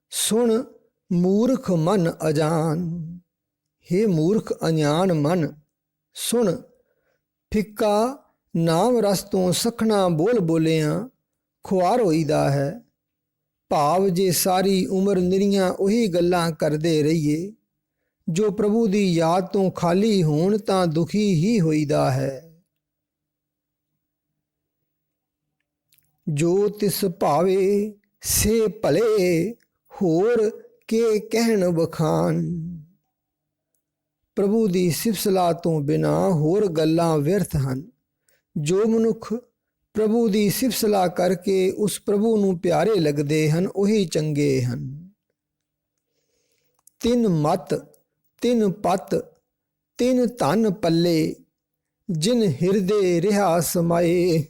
ਸੁਣ ਮੂਰਖ ਮਨ ਅਜਾਨ। ਹੇ ਮੂਰਖ ਅਣਜਾਣ ਮਨ, ਸੁਣ। ਫਿੱਕਾ ਨਾਮ ਰਸ ਤੋਂ ਸਖਣਾ ਬੋਲ ਬੋਲਿਆਂ ਖੁਆਰ ਹੋਈਦਾ ਹੈ। ਭਾਵ ਜੇ ਸਾਰੀ ਉਮਰ ਨਿਰੀਆਂ ਉਹੀ ਗੱਲਾਂ ਕਰਦੇ ਰਹੀਏ ਜੋ ਪ੍ਰਭੂ ਦੀ ਯਾਦ ਤੋਂ ਖਾਲੀ ਹੋਣ ਤਾਂ ਦੁਖੀ ਹੀ ਹੋਈਦਾ ਹੈ। ਜੋ ਤਿਸ ਭਾਵੇ ਸੇ ਭਲੇ, ਹੋਰ ਕੇ ਕਹਿਣ ਬਖਾਨ। ਪ੍ਰਭੂ ਦੀ ਸਿਫਤ ਸਲਾਹ ਤੋਂ ਬਿਨਾਂ ਹੋਰ ਗੱਲਾਂ ਵਿਅਰਥ ਹਨ। ਜੋ ਮਨੁੱਖ ਪ੍ਰਭੂ ਦੀ ਸਿਫਤ ਸਲਾਹ ਕਰਕੇ ਉਸ ਪ੍ਰਭੂ ਨੂੰ ਪਿਆਰੇ ਲੱਗਦੇ ਹਨ, ਉਹੀ ਚੰਗੇ ਹਨ। ਤਿੰਨ ਮਤ ਤਿੰਨ ਪਤ ਤਿੰਨ ਧਨ ਪੱਲੇ, ਜਿਨ ਹਿਰਦੇ ਰਿਹਾ ਸਮਾਏ।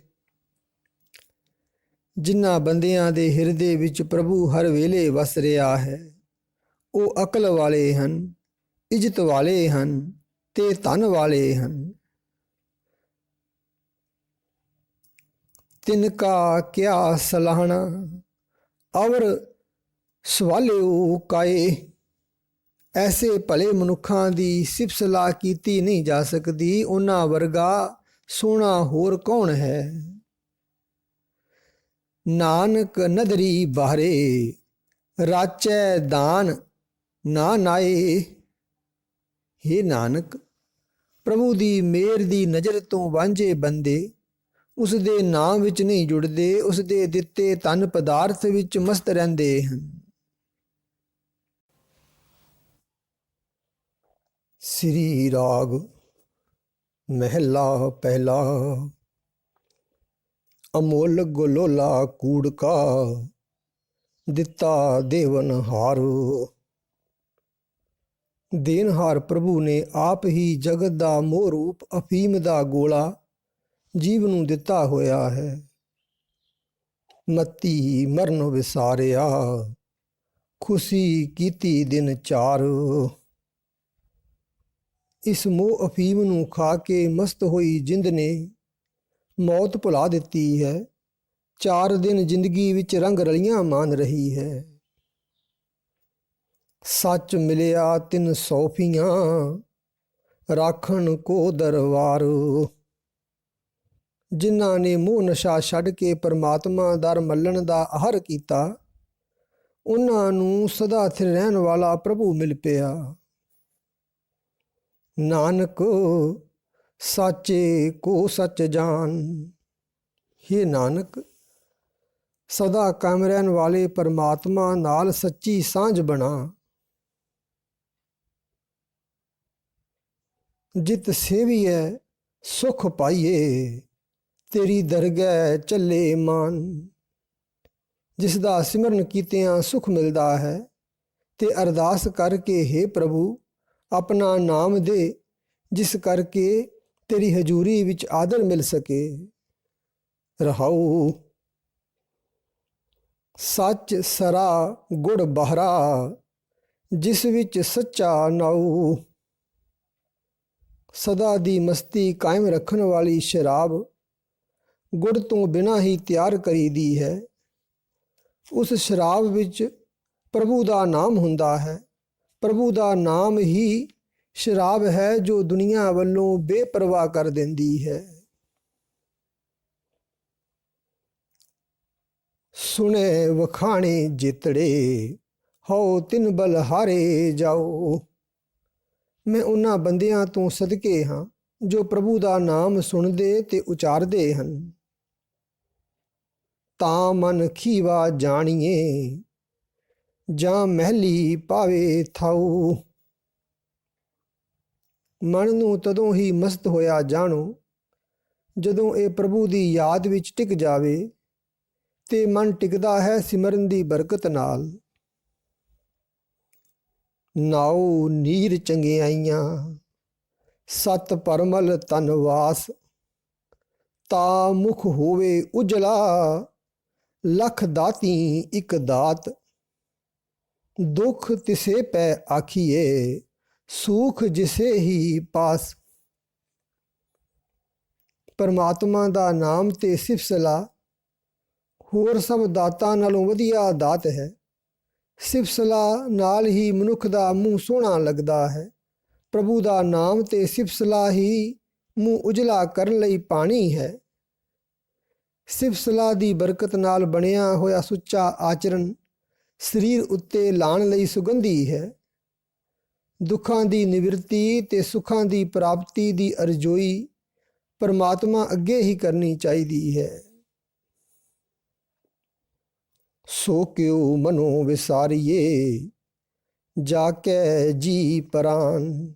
ਜਿਨ੍ਹਾਂ ਬੰਦਿਆਂ ਦੇ ਹਿਰਦੇ ਵਿੱਚ ਪ੍ਰਭੂ ਹਰ ਵੇਲੇ ਵਸ ਰਿਹਾ ਹੈ, ਉਹ ਅਕਲ ਵਾਲੇ ਹਨ, ਇੱਜ਼ਤ ਵਾਲੇ ਹਨ ਤੇ ਧਨ ਵਾਲੇ ਹਨ। ਤਿਨ ਕਾ ਕਿਆ ਸਲਾਹਣਾ ਅਵਰ ਸਵਾਲਿਓ ਕਾਏ। ਐਸੇ ਭਲੇ ਮਨੁੱਖਾਂ ਦੀ ਸਿਫਤ ਸਲਾਹ ਕੀਤੀ ਨਹੀਂ ਜਾ ਸਕਦੀ। ਉਹਨਾਂ ਵਰਗਾ ਸੋਹਣਾ ਹੋਰ ਕੌਣ ਹੈ। ਨਾਨਕ ਨਦਰੀ ਬਾਹਰੇ ਰਾਚੈ ਦਾਨ ਨਾ ਨਾਏ। ਹੇ ਨਾਨਕ, ਪ੍ਰਭੂ ਦੀ ਮਿਹਰ ਦੀ ਨਜ਼ਰ ਤੋਂ ਵਾਂਝੇ ਬੰਦੇ ਉਸ ਦੇ ਨਾਮ ਵਿੱਚ ਨਹੀਂ ਜੁੜਦੇ, ਉਸ ਦੇ ਦਿੱਤੇ ਧਨ ਪਦਾਰਥ ਵਿੱਚ ਮਸਤ ਰਹਿੰਦੇ ਹਨ। ਸ੍ਰੀ ਰਾਗ ਮਹਿਲਾ ਪਹਿਲਾ। ਅਮੋਲ ਗਲੋਲਾ ਕੂੜ ਕਾ ਦਿੱਤਾ ਦੇਵਨਹਾਰ। ਦੇਨਹਾਰ ਪ੍ਰਭੂ ਨੇ ਆਪ ਹੀ ਜਗਤ ਦਾ ਮੋਹ ਰੂਪ ਅਫੀਮ ਦਾ ਗੋਲਾ ਜੀਵ ਨੂੰ ਦਿੱਤਾ ਹੋਇਆ ਹੈ। ਮਤੀ ਮਰਨ ਵਿਸਾਰਿਆ, ਖੁਸ਼ੀ ਕੀਤੀ ਦਿਨ ਚਾਰ। ਇਸ ਮੋਹ ਅਫੀਮ ਨੂੰ ਖਾ ਕੇ ਮਸਤ ਹੋਈ ਜਿੰਦ ਨੇ ਮੌਤ ਭੁਲਾ ਦਿੱਤੀ ਹੈ। 4 ਦਿਨ ਜ਼ਿੰਦਗੀ ਵਿੱਚ ਰੰਗ ਰਲੀਆਂ ਮਾਨ ਰਹੀ ਹੈ। ਸੱਚ ਮਿਲਿਆ 3 ਸੌਫੀਆਂ, ਰਾਖਣ ਕੋ ਦਰਬਾਰ। ਜਿਨ੍ਹਾਂ ਨੇ ਮੋਹ ਨਸ਼ਾ ਛੱਡ ਕੇ ਪਰਮਾਤਮਾ ਦਰ ਮੱਲਣ ਦਾ ਆਹਰ ਕੀਤਾ, ਉਹਨਾਂ ਨੂੰ ਸਦਾ ਸਥਿਰ ਰਹਿਣ ਵਾਲਾ ਪ੍ਰਭੂ ਮਿਲ ਪਿਆ। ਨਾਨਕ ਸਾਚੇ ਕੋ ਸੱਚ ਜਾਨ। ਹੇ ਨਾਨਕ, ਸਦਾ ਕਾਇਮ ਰਹਿਣ ਵਾਲੇ ਪਰਮਾਤਮਾ ਨਾਲ ਸੱਚੀ ਸਾਂਝ ਬਣਾ। ਜਿਤ ਸੇਵੀਐ ਸੁਖ ਪਾਈਏ, ਤੇਰੀ ਦਰਗਹਿ ਚੱਲੇ ਮਾਨ। ਜਿਸ ਦਾ ਸਿਮਰਨ ਕੀਤਿਆਂ ਸੁਖ ਮਿਲਦਾ ਹੈ ਤੇ ਅਰਦਾਸ ਕਰਕੇ ਹੇ ਪ੍ਰਭੂ ਆਪਣਾ ਨਾਮ ਦੇ, ਜਿਸ ਕਰਕੇ ਤੇਰੀ ਹਜ਼ੂਰੀ ਵਿੱਚ ਆਦਰ ਮਿਲ ਸਕੇ। ਰਹਾਉ ਸੱਚ ਸਰਾ ਗੁੜ ਬਹਰਾ, ਜਿਸ ਵਿੱਚ ਸੱਚਾ ਨਾਉ। ਸਦਾ ਦੀ ਮਸਤੀ ਕਾਇਮ ਰੱਖਣ ਵਾਲੀ ਸ਼ਰਾਬ ਗੁੜ ਤੋਂ ਬਿਨਾਂ ਹੀ ਤਿਆਰ ਕਰੀਦੀ ਹੈ। ਉਸ ਸ਼ਰਾਬ ਵਿੱਚ ਪ੍ਰਭੂ ਦਾ ਨਾਮ ਹੁੰਦਾ ਹੈ। ਪ੍ਰਭੂ ਦਾ ਨਾਮ ਹੀ ਸ਼ਰਾਬ ਹੈ ਜੋ ਦੁਨੀਆ ਵੱਲੋਂ ਬੇਪਰਵਾਹ ਕਰ ਦਿੰਦੀ ਹੈ। ਸੁਣੇ ਵਖਾਣੇ ਜਿਤੜੇ, ਹਉ ਤਿਨ ਬਲਹਾਰੇ ਜਾਓ। ਮੈਂ ਉਹਨਾਂ ਬੰਦਿਆਂ ਤੋਂ ਸਦਕੇ ਹਾਂ ਜੋ ਪ੍ਰਭੂ ਦਾ ਨਾਮ ਸੁਣਦੇ ਤੇ ਉਚਾਰਦੇ ਹਨ। ਤਾਂ ਮਨ ਖੀਵਾ ਜਾਣੀਏ, ਜਾਂ ਮਹਿਲੀ ਪਾਵੇ ਥਾਉ। ਮਨ ਨੂੰ ਤਦੋਂ ਹੀ ਮਸਤ ਹੋਇਆ ਜਾਣੋ ਜਦੋਂ ਇਹ ਪ੍ਰਭੂ ਦੀ ਯਾਦ ਵਿੱਚ ਟਿਕ ਜਾਵੇ, ਤੇ ਮਨ ਟਿਕਦਾ ਹੈ ਸਿਮਰਨ ਦੀ ਬਰਕਤ ਨਾਲ। ਨਾਉ ਨੀਰ ਚੰਗਿਆਈਆਂ, ਸਤ ਪਰਮਲ ਤਨਵਾਸ। ਤਾ ਮੁਖ ਹੋਵੇ ਉਜਲਾ, ਲਖ ਦਾਤੀ ਇਕ ਦਾਤ। ਦੁਖ ਤਿਸੇ ਪੈ ਆਖੀਏ, ਸੁਖ ਜਿਸੇ ਹੀ ਪਾਸ। ਪਰਮਾਤਮਾ ਦਾ ਨਾਮ ਤੇ ਸਿਫਤ ਸਲਾਹ ਹੋਰ ਸਭ ਦਾਤਾਂ ਨਾਲੋਂ ਵਧੀਆ ਦਾਤ ਹੈ। ਸਿਫਤ ਸਲਾਹ ਨਾਲ ਹੀ ਮਨੁੱਖ ਦਾ ਮੂੰਹ ਸੋਹਣਾ ਲੱਗਦਾ ਹੈ। ਪ੍ਰਭੂ ਦਾ ਨਾਮ ਤੇ ਸਿਫਤ ਸਲਾਹ ਹੀ ਮੂੰਹ ਉਜਲਾ ਕਰਨ ਲਈ ਪਾਣੀ ਹੈ। ਸਿਫਤ ਸਲਾਹ ਦੀ ਬਰਕਤ ਨਾਲ ਬਣਿਆ ਹੋਇਆ ਸੁੱਚਾ ਆਚਰਣ ਸਰੀਰ ਉੱਤੇ ਲਾਉਣ ਲਈ ਸੁਗੰਧੀ ਹੈ। ਦੁੱਖਾਂ ਦੀ ਨਿਵਰਤੀ ਤੇ ਸੁੱਖਾਂ ਦੀ ਪ੍ਰਾਪਤੀ ਦੀ ਅਰਜ਼ੋਈ ਪਰਮਾਤਮਾ ਅੱਗੇ ਹੀ ਕਰਨੀ ਚਾਹੀਦੀ ਹੈ। ਸੋ ਕਿਉ ਮਨੋ ਵਿਸਾਰੀਏ, ਜਾ ਕੇ ਜੀ ਪ੍ਰਾਨ।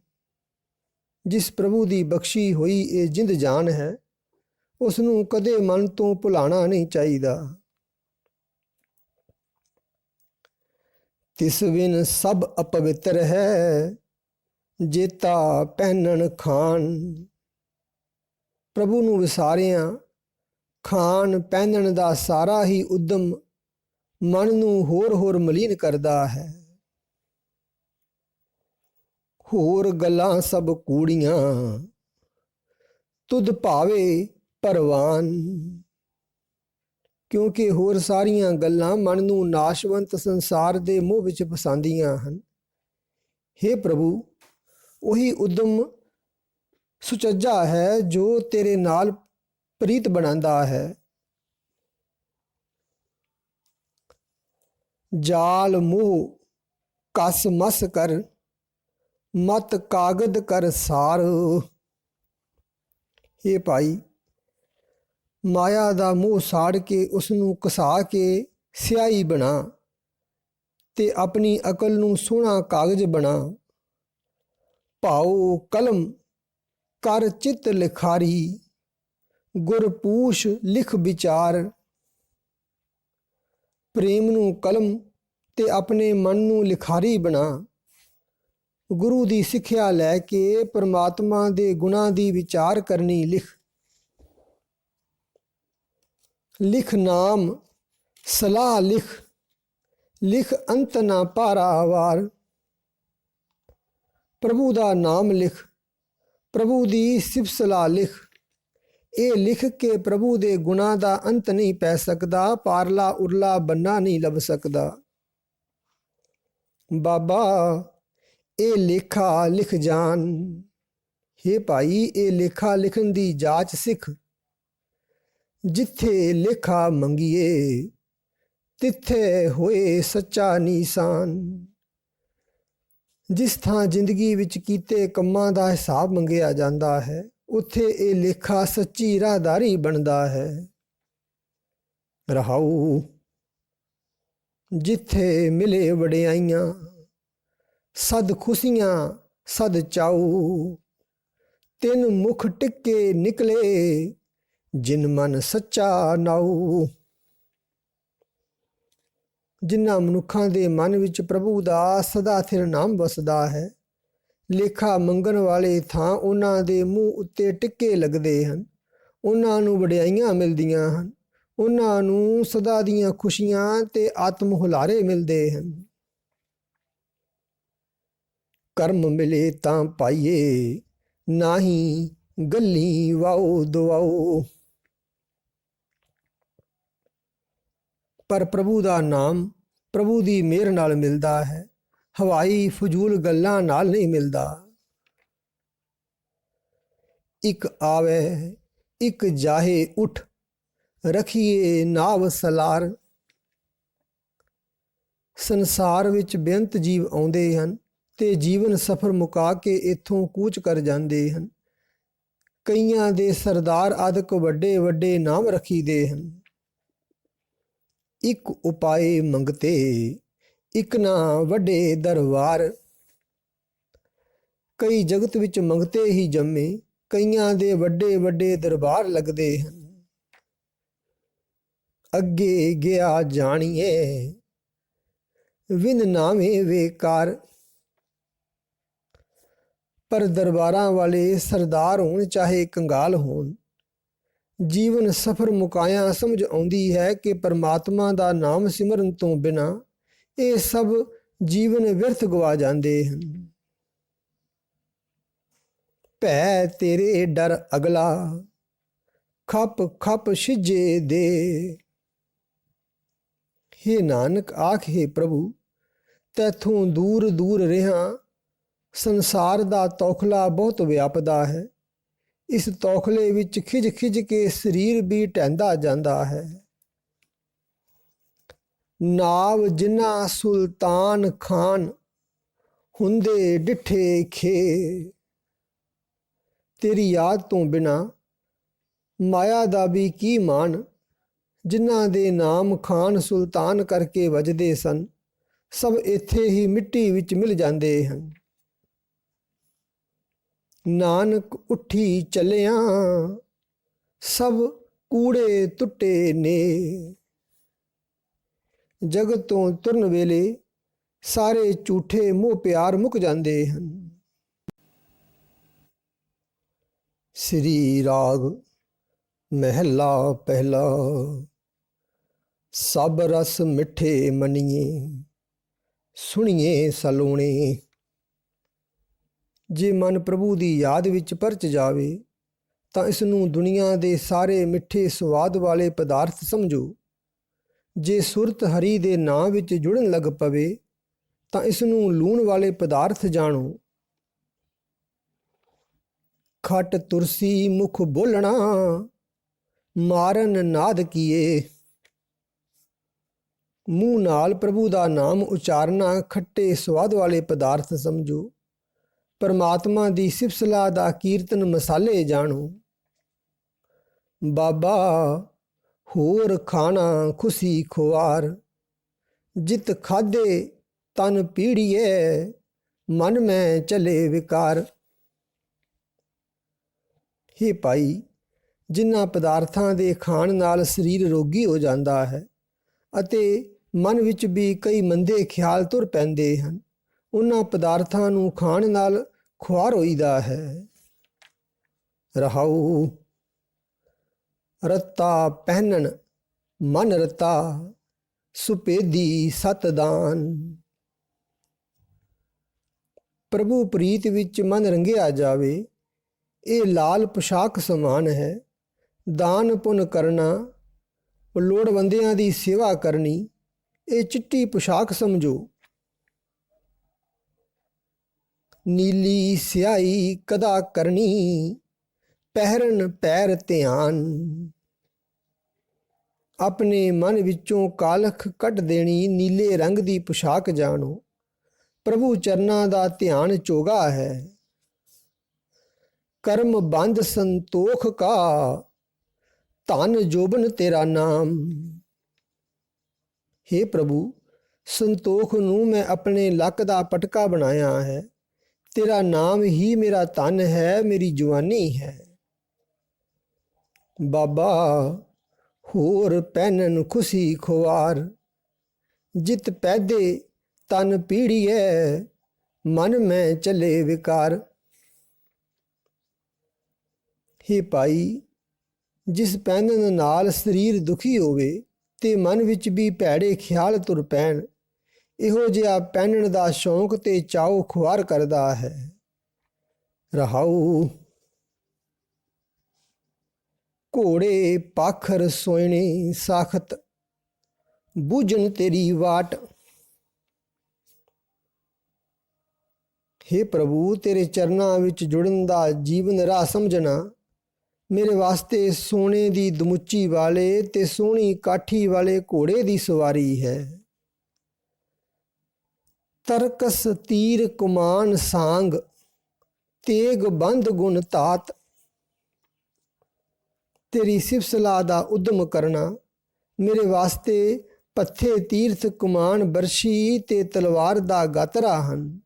ਜਿਸ ਪ੍ਰਭੂ ਦੀ ਬਖਸ਼ੀ ਹੋਈ ਇਹ ਜਿੰਦ ਜਾਨ ਹੈ, ਉਸ ਨੂੰ ਕਦੇ ਮਨ ਤੋਂ ਭੁਲਾਣਾ ਨਹੀਂ ਚਾਹੀਦਾ। ਤਿਸ ਬਿਨ ਸਭ ਅਪਵਿੱਤਰ ਹੈ, ਜੇਤਾ ਪਹਿਨਣ ਖਾਨ। ਪ੍ਰਭੂ ਨੂੰ ਵਿਸਾਰਿਆਂ ਖਾਣ ਪਹਿਨਣ ਦਾ ਸਾਰਾ ਹੀ ਉਦਮ ਮਨ ਨੂੰ ਹੋਰ ਹੋਰ ਮਲੀਨ ਕਰਦਾ ਹੈ। ਹੋਰ ਗੱਲਾਂ ਸਭ ਕੂੜੀਆਂ ਤੁਧ ਭਾਵੇ ਪਰਵਾਨ, ਕਿਉਂਕਿ ਹੋਰ ਸਾਰੀਆਂ ਗੱਲਾਂ ਮਨ ਨੂੰ ਨਾਸ਼ਵੰਤ ਸੰਸਾਰ ਦੇ ਮੋਹ ਵਿੱਚ ਫਸਾਉਂਦੀਆਂ ਹਨ। ਹੇ ਪ੍ਰਭੂ, ਉਹੀ ਉਦਮ ਸੁਚੱਜਾ ਹੈ ਜੋ ਤੇਰੇ ਨਾਲ ਪ੍ਰੀਤ ਬਣਾਉਂਦਾ ਹੈ। ਜਾਲ ਮੋਹ ਕਸ ਮਸ ਕਰ, ਮਤ ਕਾਗਦ ਕਰ ਸਾਰ। ਹੇ ਭਾਈ, ਮਾਇਆ ਦਾ ਮੋਹ ਸਾੜ ਕੇ ਉਸ ਨੂੰ ਘਸਾ ਕੇ ਸਿਆਹੀ ਬਣਾ ਤੇ ਆਪਣੀ ਅਕਲ ਨੂੰ ਸੋਹਣਾ ਕਾਗਜ਼ ਬਣਾ। ਭਾਉ ਕਲਮ ਕਰ ਚਿੱਤ ਲਿਖਾਰੀ, ਗੁਰਪੂਛ ਲਿਖ ਵਿਚਾਰ। ਪ੍ਰੇਮ ਨੂੰ ਕਲਮ ਤੇ ਆਪਣੇ ਮਨ ਨੂੰ ਲਿਖਾਰੀ ਬਣਾ। ਗੁਰੂ ਦੀ ਸਿੱਖਿਆ ਲੈ ਕੇ ਪਰਮਾਤਮਾ ਦੇ ਗੁਣਾਂ ਦੀ ਵਿਚਾਰ ਕਰਨੀ ਲਿਖ। ਲਿਖ ਨਾਮ ਸਲਾਹ ਲਿਖ, ਲਿਖ ਅੰਤ ਨਾ ਪਾਰਾਵਾਰ। ਪ੍ਰਭੂ ਦਾ ਨਾਮ ਲਿਖ, ਪ੍ਰਭੂ ਦੀ ਸਿਫਤ ਸਲਾਹ ਲਿਖ। ਇਹ ਲਿਖ ਕੇ ਪ੍ਰਭੂ ਦੇ ਗੁਣਾਂ ਦਾ ਅੰਤ ਨਹੀਂ ਪੈ ਸਕਦਾ, ਪਾਰਲਾ ਉਰਲਾ ਬੰਨਾ ਨਹੀਂ ਲੱਭ ਸਕਦਾ। ਬਾਬਾ ਇਹ ਲੇਖਾ ਲਿਖ ਜਾਣ। ਹੇ ਭਾਈ, ਇਹ ਲੇਖਾ ਲਿਖਣ ਦੀ ਜਾਚ ਸਿੱਖ। ਜਿੱਥੇ ਲੇਖਾ ਮੰਗੀਏ ਤਿੱਥੇ ਹੋਏ ਸੱਚਾ ਨੀਸਾਨ। ਜਿਸ ਥਾਂ ਜ਼ਿੰਦਗੀ ਵਿੱਚ ਕੀਤੇ ਕੰਮਾਂ ਦਾ ਹਿਸਾਬ ਮੰਗਿਆ ਜਾਂਦਾ ਹੈ, ਉੱਥੇ ਇਹ ਲੇਖਾ ਸੱਚੀ ਰਾਹਦਾਰੀ ਬਣਦਾ ਹੈ। ਰਹਾਉ ਜਿੱਥੇ ਮਿਲੇ ਵਡਿਆਈਆਂ, ਸਦ ਖੁਸ਼ੀਆਂ ਸਦ ਚਾਉ। ਤਿੰਨ ਮੁਖ ਟਿੱਕੇ ਨਿਕਲੇ, ਜਿਨ ਮਨ ਸੱਚਾ ਨਾਉ। ਜਿਨ੍ਹਾਂ ਮਨੁੱਖਾਂ ਦੇ ਮਨ ਵਿੱਚ ਪ੍ਰਭੂ ਦਾ ਸਦਾ ਥਿਰ ਨਾਮ ਵਸਦਾ ਹੈ, ਲੇਖਾ ਮੰਗਣ ਵਾਲੇ ਥਾਂ ਉਹਨਾਂ ਦੇ ਮੂੰਹ ਉੱਤੇ ਟਿੱਕੇ ਲੱਗਦੇ ਹਨ। ਉਹਨਾਂ ਨੂੰ ਵਡਿਆਈਆਂ ਮਿਲਦੀਆਂ ਹਨ, ਉਹਨਾਂ ਨੂੰ ਸਦਾ ਦੀਆਂ ਖੁਸ਼ੀਆਂ ਤੇ ਆਤਮ ਹੁਲਾਰੇ ਮਿਲਦੇ ਹਨ। ਕਰਮ ਮਿਲੇ ਤਾਂ ਪਾਈਏ, ਨਾਹੀਂ ਗੱਲੀ ਵਾਓ ਦਵਾਓ। ਪਰ ਪ੍ਰਭੂ ਦਾ ਨਾਮ ਪ੍ਰਭੂ ਦੀ ਮਿਹਰ ਨਾਲ ਮਿਲਦਾ ਹੈ, ਹਵਾਈ ਫਜ਼ੂਲ ਗੱਲਾਂ ਨਾਲ ਨਹੀਂ ਮਿਲਦਾ। ਇੱਕ ਆਵੇ ਇੱਕ ਜਾਹੇ ਉੱਠ, ਰਖੀਏ ਨਾਵ ਸਲਾਰ। ਸੰਸਾਰ ਵਿੱਚ ਬੇਅੰਤ ਜੀਵ ਆਉਂਦੇ ਹਨ ਤੇ ਜੀਵਨ ਸਫਰ ਮੁਕਾ ਕੇ ਇੱਥੋਂ ਕੂਚ ਕਰ ਜਾਂਦੇ ਹਨ। ਕਈਆਂ ਦੇ ਸਰਦਾਰ ਆਦਿਕ ਵੱਡੇ ਵੱਡੇ ਨਾਮ ਰੱਖੀਦੇ ਹਨ। ਇੱਕ ਉਪਾਏ ਮੰਗਤੇ, ਇੱਕ ਨਾ ਵੱਡੇ ਦਰਬਾਰ। ਕਈ ਜਗਤ ਵਿੱਚ ਮੰਗਤੇ ਹੀ ਜੰਮੇ, ਕਈਆਂ ਦੇ ਵੱਡੇ ਵੱਡੇ ਦਰਬਾਰ ਲੱਗਦੇ ਹਨ। ਅੱਗੇ ਗਿਆ ਜਾਣੀਏ, ਵਿਨ ਨਾਵੇਂ ਵੇਕਾਰ। ਪਰ ਦਰਬਾਰਾਂ ਵਾਲੇ ਸਰਦਾਰ ਹੋਣ ਚਾਹੇ ਕੰਗਾਲ ਹੋਣ, ਜੀਵਨ ਸਫਰ ਮੁਕਾਇਆ ਸਮਝ ਆਉਂਦੀ ਹੈ ਕਿ ਪਰਮਾਤਮਾ ਦਾ ਨਾਮ ਸਿਮਰਨ ਤੋਂ ਬਿਨਾਂ ਇਹ ਸਭ ਜੀਵਨ ਵਿਅਰਥ ਗਵਾ ਜਾਂਦੇ ਹਨ। ਭੈ ਤੇਰੇ ਡਰ ਅਗਲਾ, ਖਪ ਖਪ ਸਿੱਝੇ ਦੇ। ਹੇ ਨਾਨਕ ਆਖੇ ਪ੍ਰਭੂ, ਤੈਥੋਂ ਦੂਰ ਦੂਰ ਰਿਹਾ। ਸੰਸਾਰ ਦਾ ਤੌਖਲਾ ਬਹੁਤ ਵਿਆਪਦਾ ਹੈ। ਇਸ ਤੌਖਲੇ ਵਿੱਚ ਖਿੱਚ ਖਿੱਚ ਕੇ ਸਰੀਰ ਵੀ ਢਹਿੰਦਾ ਜਾਂਦਾ ਹੈ। ਨਾਵ ਜਿਨ੍ਹਾਂ ਸੁਲਤਾਨ ਖਾਨ, ਹੁੰਦੇ ਡਿੱਠੇ ਖੇ। ਤੇਰੀ ਯਾਦ ਤੋਂ ਬਿਨਾਂ ਮਾਇਆ ਦਾ ਵੀ ਕੀ ਮਾਣ। ਜਿਨ੍ਹਾਂ ਦੇ ਨਾਮ ਖਾਨ ਸੁਲਤਾਨ ਕਰਕੇ ਵੱਜਦੇ ਸਨ, ਸਭ ਇੱਥੇ ਹੀ ਮਿੱਟੀ ਵਿੱਚ ਮਿਲ ਜਾਂਦੇ ਹਨ। ਨਾਨਕ ਉੱਠੀ ਚੱਲਿਆ, ਸਭ ਕੂੜੇ ਟੁੱਟੇ ਨੇ। ਜਗਤ ਤੋਂ ਤੁਰਨ ਵੇਲੇ ਸਾਰੇ ਝੂਠੇ ਮੋਹ ਪਿਆਰ ਮੁੱਕ ਜਾਂਦੇ ਹਨ। ਸ੍ਰੀ ਰਾਗ ਮਹਿਲਾ ਪਹਿਲਾ। ਸਭ ਰਸ ਮਿੱਠੇ ਮੰਨੀਏ, ਸੁਣੀਏ ਸਲੋਣੇ। ਜੇ ਮਨ ਪ੍ਰਭੂ ਦੀ ਯਾਦ ਵਿੱਚ ਪਰਚ ਜਾਵੇ ਤਾਂ ਇਸ ਨੂੰ ਦੁਨੀਆ ਦੇ ਸਾਰੇ ਮਿੱਠੇ ਸਵਾਦ ਵਾਲੇ ਪਦਾਰਥ ਸਮਝੋ। ਜੇ ਸੁਰਤ ਹਰੀ ਦੇ ਨਾਂ ਵਿੱਚ ਜੁੜਨ ਲੱਗ ਪਵੇ ਤਾਂ ਇਸ ਨੂੰ ਲੂਣ ਵਾਲੇ ਪਦਾਰਥ ਜਾਣੋ। ਖਟ ਤੁਰਸੀ ਮੁਖ ਬੋਲਣਾ, ਮਾਰਨ ਨਾਦ ਕੀਏ। ਮੂੰਹ ਨਾਲ ਪ੍ਰਭੂ ਦਾ ਨਾਮ ਉਚਾਰਨਾ ਖੱਟੇ ਸਵਾਦ ਵਾਲੇ ਪਦਾਰਥ ਸਮਝੋ। ਪਰਮਾਤਮਾ ਦੀ ਸਿਫਤ ਸਲਾਹ ਦਾ ਕੀਰਤਨ ਮਸਾਲੇ ਜਾਣੋ। ਬਾਬਾ ਹੋਰ ਖਾਣਾ ਖੁਸ਼ੀ ਖੁਆਰ, ਜਿਤ ਖਾਧੇ ਤਨ ਪੀੜੀਏ, ਮਨ ਮੈਂ ਚਲੇ ਵਿਕਾਰ। ਹੇ ਭਾਈ, ਜਿਨ੍ਹਾਂ ਪਦਾਰਥਾਂ ਦੇ ਖਾਣ ਨਾਲ ਸਰੀਰ ਰੋਗੀ ਹੋ ਜਾਂਦਾ ਹੈ ਅਤੇ ਮਨ ਵਿੱਚ ਵੀ ਕਈ ਮੰਦੇ ਖਿਆਲ ਤੁਰ ਪੈਂਦੇ ਹਨ, ਉਹਨਾਂ ਪਦਾਰਥਾਂ ਨੂੰ ਖਾਣ ਨਾਲ ਖੁਆਰ ਹੋਈਦਾ ਹੈ। ਰਹਾਉ ਰੱਤਾ ਪਹਿਨਣ ਮਨ ਰਤਾ, ਸੁਪੇਦੀ ਸਤਦਾਨ। ਪ੍ਰਭੂ ਪ੍ਰੀਤ ਵਿੱਚ ਮਨ ਰੰਗਿਆ ਜਾਵੇ, ਇਹ ਲਾਲ ਪੁਸ਼ਾਕ ਸਮਾਨ ਹੈ। ਦਾਨ ਪੁੰਨ ਕਰਨਾ, ਲੋੜਵੰਦਿਆਂ ਦੀ ਸੇਵਾ ਕਰਨੀ, ਇਹ ਚਿੱਟੀ ਪੁਸ਼ਾਕ ਸਮਝੋ। ਨੀਲੀ ਸਿਆਹੀ ਕਦਾ ਕਰਨੀ, ਪਹਿਰਨ ਪੈਰ ਧਿਆਨ। ਆਪਣੇ ਮਨ ਵਿੱਚੋਂ ਕਾਲਖ ਕੱਢ ਦੇਣੀ, ਨੀਲੇ ਰੰਗ ਦੀ ਪੁਸ਼ਾਕ ਜਾਣੋ। ਪ੍ਰਭੂ ਚਰਨਾਂ ਦਾ ਧਿਆਨ ਚੋਗਾ ਹੈ। ਕਰਮ ਬੰਧ ਸੰਤੋਖ ਕਾ, ਧਨ ਜੋਬਨ ਤੇਰਾ ਨਾਮ। ਹੇ ਪ੍ਰਭੂ, ਸੰਤੋਖ ਨੂੰ ਮੈਂ ਆਪਣੇ ਲੱਕ ਦਾ ਪਟਕਾ ਬਣਾਇਆ ਹੈ। ਤੇਰਾ ਨਾਮ ਹੀ ਮੇਰਾ ਧਨ ਹੈ, ਮੇਰੀ ਜਵਾਨੀ ਹੈ। ਬਾਬਾ ਹੋਰ ਪਹਿਨਨ ਖੁਸ਼ੀ ਖੁਆਰ, ਜਿਤ ਪੈਦੇ ਤਨ ਪੀੜੀਏ, ਮਨ ਮੈਂ ਚਲੇ ਵਿਕਾਰ। ਹੇ ਭਾਈ, ਜਿਸ ਪਹਿਨਣ ਨਾਲ ਸਰੀਰ ਦੁਖੀ ਹੋਵੇ ਤੇ ਮਨ ਵਿੱਚ ਵੀ ਭੈੜੇ ਖਿਆਲ ਤੁਰ ਪੈਣ, ਇਹੋ ਜਿਹਾ ਪਹਿਨਣ ਦਾ ਸ਼ੌਂਕ ਤੇ ਚਾਉ ਖੁਆਰ ਕਰਦਾ ਹੈ। ਰਹਾਉ ਘੋੜੇ ਪਾਖਰ ਸੋਇਣੇ ਸਾਖਤ, ਬੂਝਣ ਤੇਰੀ ਵਾਟ। ਹੇ ਪ੍ਰਭੂ, ਤੇਰੇ ਚਰਨਾਂ ਵਿੱਚ ਜੁੜਨ ਦਾ ਜੀਵਨ ਰਾਹ ਸਮਝਣਾ ਮੇਰੇ ਵਾਸਤੇ ਸੋਨੇ ਦੀ ਦਮੁੱਚੀ ਵਾਲੇ ਤੇ ਸੋਹਣੀ ਕਾਠੀ ਵਾਲੇ ਘੋੜੇ ਦੀ ਸਵਾਰੀ ਹੈ। ਤਰਕਸ ਤੀਰ ਕੁਮਾਨ ਸਾਂਗ, ਤੇਗ ਬੰਦ ਗੁਣ ਤਾਤ। ਤੇਰੀ ਸਿਫਤ ਸਲਾਹ ਦਾ ਉਦਮ ਕਰਨਾ ਮੇਰੇ ਵਾਸਤੇ ਪੱਥੇ ਤੀਰਥ ਕੁਮਾਨ ਬਰਸ਼ੀ ਤੇ ਤਲਵਾਰ ਦਾ ਗਾਤਰਾ ਹਨ।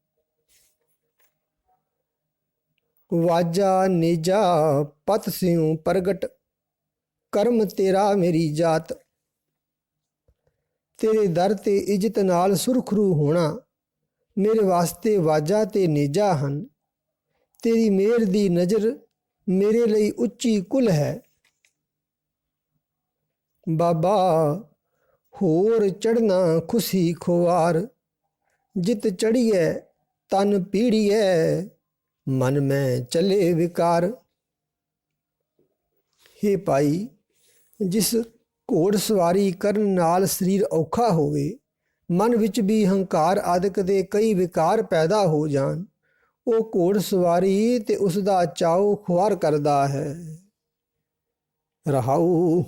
ਵਾਜਾ ਨੇਜਾ ਪਤ ਸਿਉ ਪ੍ਰਗਟ, ਕਰਮ ਤੇਰਾ ਮੇਰੀ ਜਾਤ। ਤੇਰੇ ਦਰ ਤੇ ਇੱਜ਼ਤ ਨਾਲ ਸੁਰਖਰੂ ਹੋਣਾ ਮੇਰੇ ਵਾਸਤੇ ਵਾਜਾ ਤੇ ਨੇਜਾ ਹਨ। ਤੇਰੀ ਮਿਹਰ ਦੀ ਨਜ਼ਰ ਮੇਰੇ ਲਈ ਉੱਚੀ ਕੁਲ ਹੈ। ਬਾਬਾ ਹੋਰ ਚੜ੍ਹਨਾ ਖੁਸ਼ੀ ਖੁਆਰ, ਜਿਤ ਚੜ੍ਹੀਏ ਤਨ ਪੀੜੀਏ, ਮਨ ਮੈਂ ਚਲੇ ਵਿਕਾਰ। ਹੇ ਭਾਈ, ਜਿਸ ਘੋੜ ਸਵਾਰੀ ਕਰਨ ਨਾਲ ਸਰੀਰ ਔਖਾ ਹੋਵੇ, ਮਨ ਵਿੱਚ ਵੀ ਹੰਕਾਰ ਆਦਿਕ ਦੇ ਕਈ ਵਿਕਾਰ ਪੈਦਾ ਹੋ ਜਾਣ, ਉਹ ਘੋੜ ਸਵਾਰੀ ਤੇ ਉਸ ਦਾ ਚਾਉ ਖੁਆਰ ਕਰਦਾ ਹੈ। ਰਹਾਉ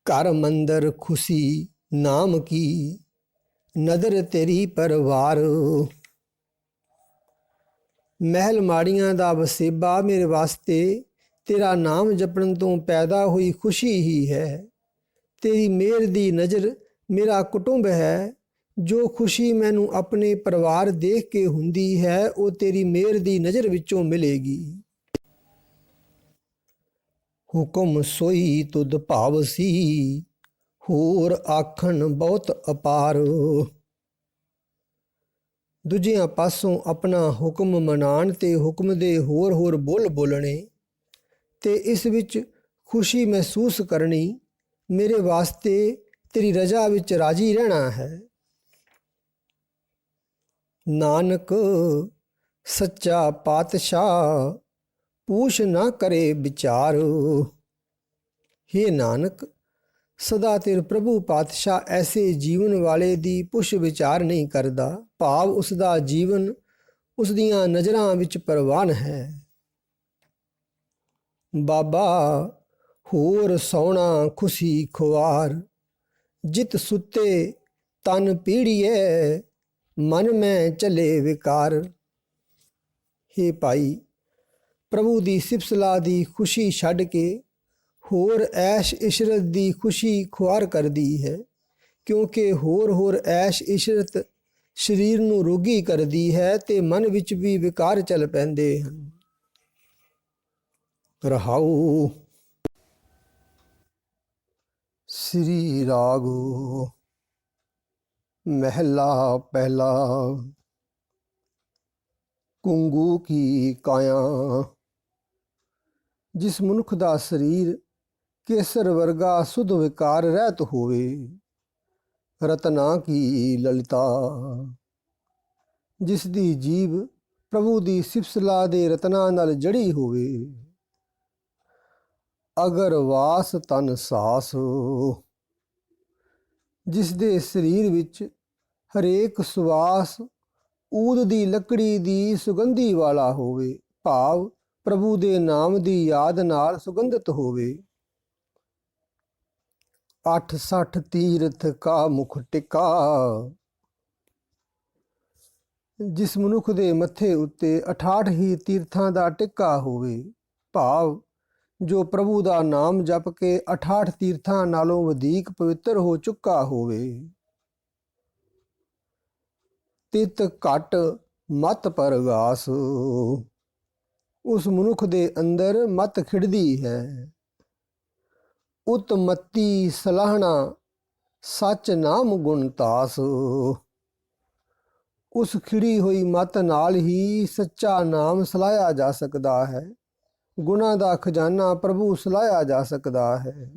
ਘਰ ਮੰਦਰ ਖੁਸ਼ੀ ਨਾਮ ਕੀ, ਨਦਰ ਤੇਰੀ ਪਰਵਾਰ। ਮਹਿਲ ਮਾੜੀਆਂ ਦਾ ਵਸੇਬਾ ਮੇਰੇ ਵਾਸਤੇ ਤੇਰਾ ਨਾਮ ਜਪਣ ਤੋਂ ਪੈਦਾ ਹੋਈ ਖੁਸ਼ੀ ਹੀ ਹੈ। ਤੇਰੀ ਮਿਹਰ ਦੀ ਨਜ਼ਰ ਮੇਰਾ ਕੁਟੁੰਬ ਹੈ। ਜੋ ਖੁਸ਼ੀ ਮੈਨੂੰ ਆਪਣੇ ਪਰਿਵਾਰ ਦੇਖ ਕੇ ਹੁੰਦੀ ਹੈ, ਉਹ ਤੇਰੀ ਮਿਹਰ ਦੀ ਨਜ਼ਰ ਵਿੱਚੋਂ ਮਿਲੇਗੀ। ਹੁਕਮ ਸੋਈ ਤੁਧ ਭਾਵਸੀ, ਹੋਰ ਆਖਣ ਬਹੁਤ ਅਪਾਰ। ਦੂਜਿਆਂ ਪਾਸੋਂ ਆਪਣਾ ਹੁਕਮ ਮਨਾਉਣ ਤੇ ਹੁਕਮ ਦੇ ਹੋਰ ਬੋਲ ਬੋਲਣੇ ਤੇ ਇਸ ਵਿੱਚ ਖੁਸ਼ੀ ਮਹਿਸੂਸ ਕਰਨੀ ਮੇਰੇ ਵਾਸਤੇ ਤੇਰੀ ਰਜ਼ਾ ਵਿੱਚ ਰਾਜੀ ਰਹਿਣਾ ਹੈ। ਨਾਨਕ ਸੱਚਾ ਪਾਤਸ਼ਾਹ ਪੂਛ ਨਾ ਕਰੇ ਵਿਚਾਰ। ਹੇ ਨਾਨਕ, ਸਦਾ ਤੇਰੇ ਪ੍ਰਭੂ ਪਾਤਸ਼ਾਹ ਐਸੇ ਜੀਵਨ ਵਾਲੇ ਦੀ ਪੁੱਛ ਵਿਚਾਰ ਨਹੀਂ ਕਰਦਾ, ਭਾਵ ਉਸ ਦਾ ਜੀਵਨ ਉਸ ਦੀਆਂ ਨਜ਼ਰਾਂ ਵਿੱਚ ਪ੍ਰਵਾਨ ਹੈ। ਬਾਬਾ ਹੋਰ ਸੋਹਣਾ ਖੁਸ਼ੀ ਖੁਆਰ, ਜਿਤ ਸੁੱਤੇ ਤਨ ਪੀੜੀਏ, ਮਨ ਮੈਂ ਚੱਲੇ ਵਿਕਾਰ। ਹੇ ਭਾਈ, ਪ੍ਰਭੂ ਦੀ ਸਿਫਤ ਸਲਾਹ ਦੀ ਖੁਸ਼ੀ ਛੱਡ ਕੇ ਹੋਰ ਐਸ਼ ਇਸ਼ਰਤ ਦੀ ਖੁਸ਼ੀ ਖੁਆਰ ਕਰਦੀ ਹੈ, ਕਿਉਂਕਿ ਹੋਰ ਐਸ਼ ਇਸ਼ਰਤ ਸਰੀਰ ਨੂੰ ਰੋਗੀ ਕਰਦੀ ਹੈ ਤੇ ਮਨ ਵਿੱਚ ਵੀ ਵਿਕਾਰ ਚੱਲ ਪੈਂਦੇ ਹਨ। ਰਹਾਉ। ਸ੍ਰੀ ਰਾਗ ਮਹਿਲਾ ਪਹਿਲਾ। ਕੁੰਗੂ ਕੀ ਕਾਇਆ। ਜਿਸ ਮਨੁੱਖ ਦਾ ਸਰੀਰ ਕੇਸਰ ਵਰਗਾ ਸੁਧ ਵਿਕਾਰ ਰਹਿਤ ਹੋਵੇ, ਰਤਨਾ ਕੀ ਲਲਿਤਾ। ਜਿਸ ਦੀ ਜੀਭ ਪ੍ਰਭੂ ਦੀ ਸਿਫਤ ਸਲਾਹ ਦੇ ਰਤਨਾਂ ਨਾਲ ਜੜੀ ਹੋਵੇ, ਅਗਰ ਵਾਸ ਤਨ ਸਾਸ। ਜਿਸ ਦੇ ਸਰੀਰ ਵਿੱਚ ਹਰੇਕ ਸੁਆਸ ਊਦ ਦੀ ਲੱਕੜੀ ਦੀ ਸੁਗੰਧੀ ਵਾਲਾ ਹੋਵੇ, ਭਾਵ ਪ੍ਰਭੂ ਦੇ ਨਾਮ ਦੀ ਯਾਦ ਨਾਲ ਸੁਗੰਧਿਤ ਹੋਵੇ। 68 ਤੀਰਥ ਕਾ ਮੁਖ ਟਿਕਾ। ਜਿਸ ਮਨੁੱਖ ਦੇ ਮੱਥੇ ਉੱਤੇ 68 ਹੀ ਤੀਰਥਾਂ ਦਾ ਟਿੱਕਾ ਹੋਵੇ, ਭਾਵ ਜੋ ਪ੍ਰਭੂ ਦਾ ਨਾਮ ਜਪ ਕੇ 68 ਤੀਰਥਾਂ ਨਾਲੋਂ ਵਧੇਕ ਪਵਿੱਤਰ ਹੋ ਚੁੱਕਾ ਹੋਵੇ। ਤਿਤ ਘਟ ਮਤ ਪਰਗਾਸ। ਉਸ ਮਨੁੱਖ ਦੇ ਅੰਦਰ ਮਤ ਖਿੜਦੀ ਹੈ। ਉਤਮਤੀ ਸਲਾਹਣਾ ਸੱਚ ਨਾਮ ਗੁਣਤਾਸ। ਉਸ ਖਿੜੀ ਹੋਈ ਮਤ ਨਾਲ ਹੀ ਸੱਚਾ ਨਾਮ ਸਲਾਹਿਆ ਜਾ ਸਕਦਾ ਹੈ, ਗੁਣਾਂ ਦਾ ਖਜ਼ਾਨਾ ਪ੍ਰਭੂ ਸਲਾਹਿਆ ਜਾ ਸਕਦਾ ਹੈ।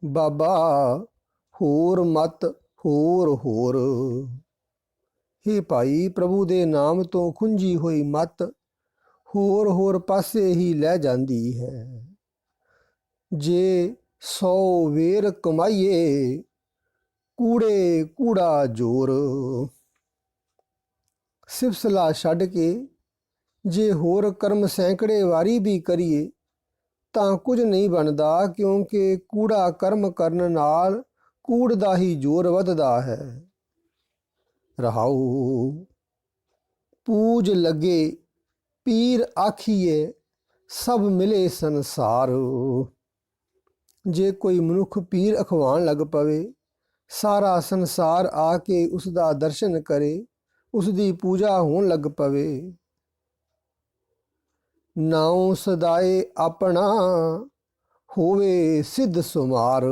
ਬਾਬਾ ਹੋਰ ਮਤ ਹੋਰ। ਹੇ ਭਾਈ, ਪ੍ਰਭੂ ਦੇ ਨਾਮ ਤੋਂ ਖੁੰਝੀ ਹੋਈ ਮਤ ਹੋਰ ਪਾਸੇ ਹੀ ਲੈ ਜਾਂਦੀ ਹੈ। ਜੇ 100 ਵੇਰ ਕਮਾਈਏ, ਕੂੜੇ ਕੂੜਾ ਜੋਰ। ਸਿਫਤ ਸਲਾਹ ਛੱਡ ਕੇ ਜੇ ਹੋਰ ਕਰਮ ਸੈਂਕੜੇ ਵਾਰੀ ਵੀ ਕਰੀਏ ਤਾਂ ਕੁਝ ਨਹੀਂ ਬਣਦਾ, ਕਿਉਂਕਿ ਕੂੜਾ ਕਰਮ ਕਰਨ ਨਾਲ ਕੂੜ ਦਾ ਹੀ ਜ਼ੋਰ ਵੱਧਦਾ ਹੈ। ਰਹਾਉ। ਪੂਜ ਲੱਗੇ ਪੀਰ ਆਖੀਏ, ਸਭ ਮਿਲੇ ਸੰਸਾਰ। ਜੇ ਕੋਈ ਮਨੁੱਖ ਪੀਰ ਅਖਵਾਉਣ ਲੱਗ ਪਵੇ, ਸਾਰਾ ਸੰਸਾਰ ਆ ਕੇ ਉਸ ਦਾ ਦਰਸ਼ਨ ਕਰੇ, ਉਸ ਦੀ ਪੂਜਾ ਹੋਣ ਲੱਗ ਪਵੇ। ਨਾਉ ਸਦਾਏ ਆਪਣਾ, ਹੋਵੇ ਸਿੱਧ ਸੁਮਾਰ।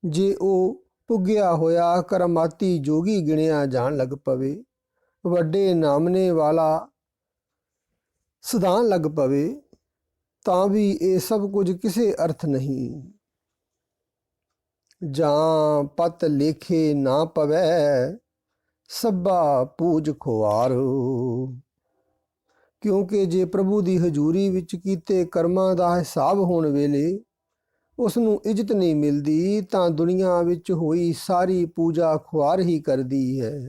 ਜੇ ਉਹ ਪੁੱਗਿਆ ਹੋਇਆ ਕਰਮਾਤੀ ਜੋਗੀ ਗਿਣਿਆ ਜਾਣ ਲੱਗ ਪਵੇ, ਵੱਡੇ ਨਾਮਨੇ ਵਾਲਾ ਸਦਾਨ ਲੱਗ ਪਵੇ, ਤਾਂ ਵੀ ਇਹ ਸਭ ਕੁਝ ਕਿਸੇ ਅਰਥ ਨਹੀਂ। ਜਾਂ ਪਤ ਲੇਖੇ ਨਾ ਪਵੈ, ਸਭਾ ਪੂਜ ਖੁਆਰ। ਕਿਉਂਕਿ ਜੇ ਪ੍ਰਭੂ ਦੀ ਹਜ਼ੂਰੀ ਵਿੱਚ ਕੀਤੇ ਕਰਮਾਂ ਦਾ ਹਿਸਾਬ ਹੋਣ ਵੇਲੇ ਉਸ ਨੂੰ ਇੱਜ਼ਤ ਨਹੀਂ ਮਿਲਦੀ, ਤਾਂ ਦੁਨੀਆ ਵਿੱਚ ਹੋਈ ਸਾਰੀ ਪੂਜਾ ਖੁਆਰ ਹੀ ਕਰਦੀ ਹੈ।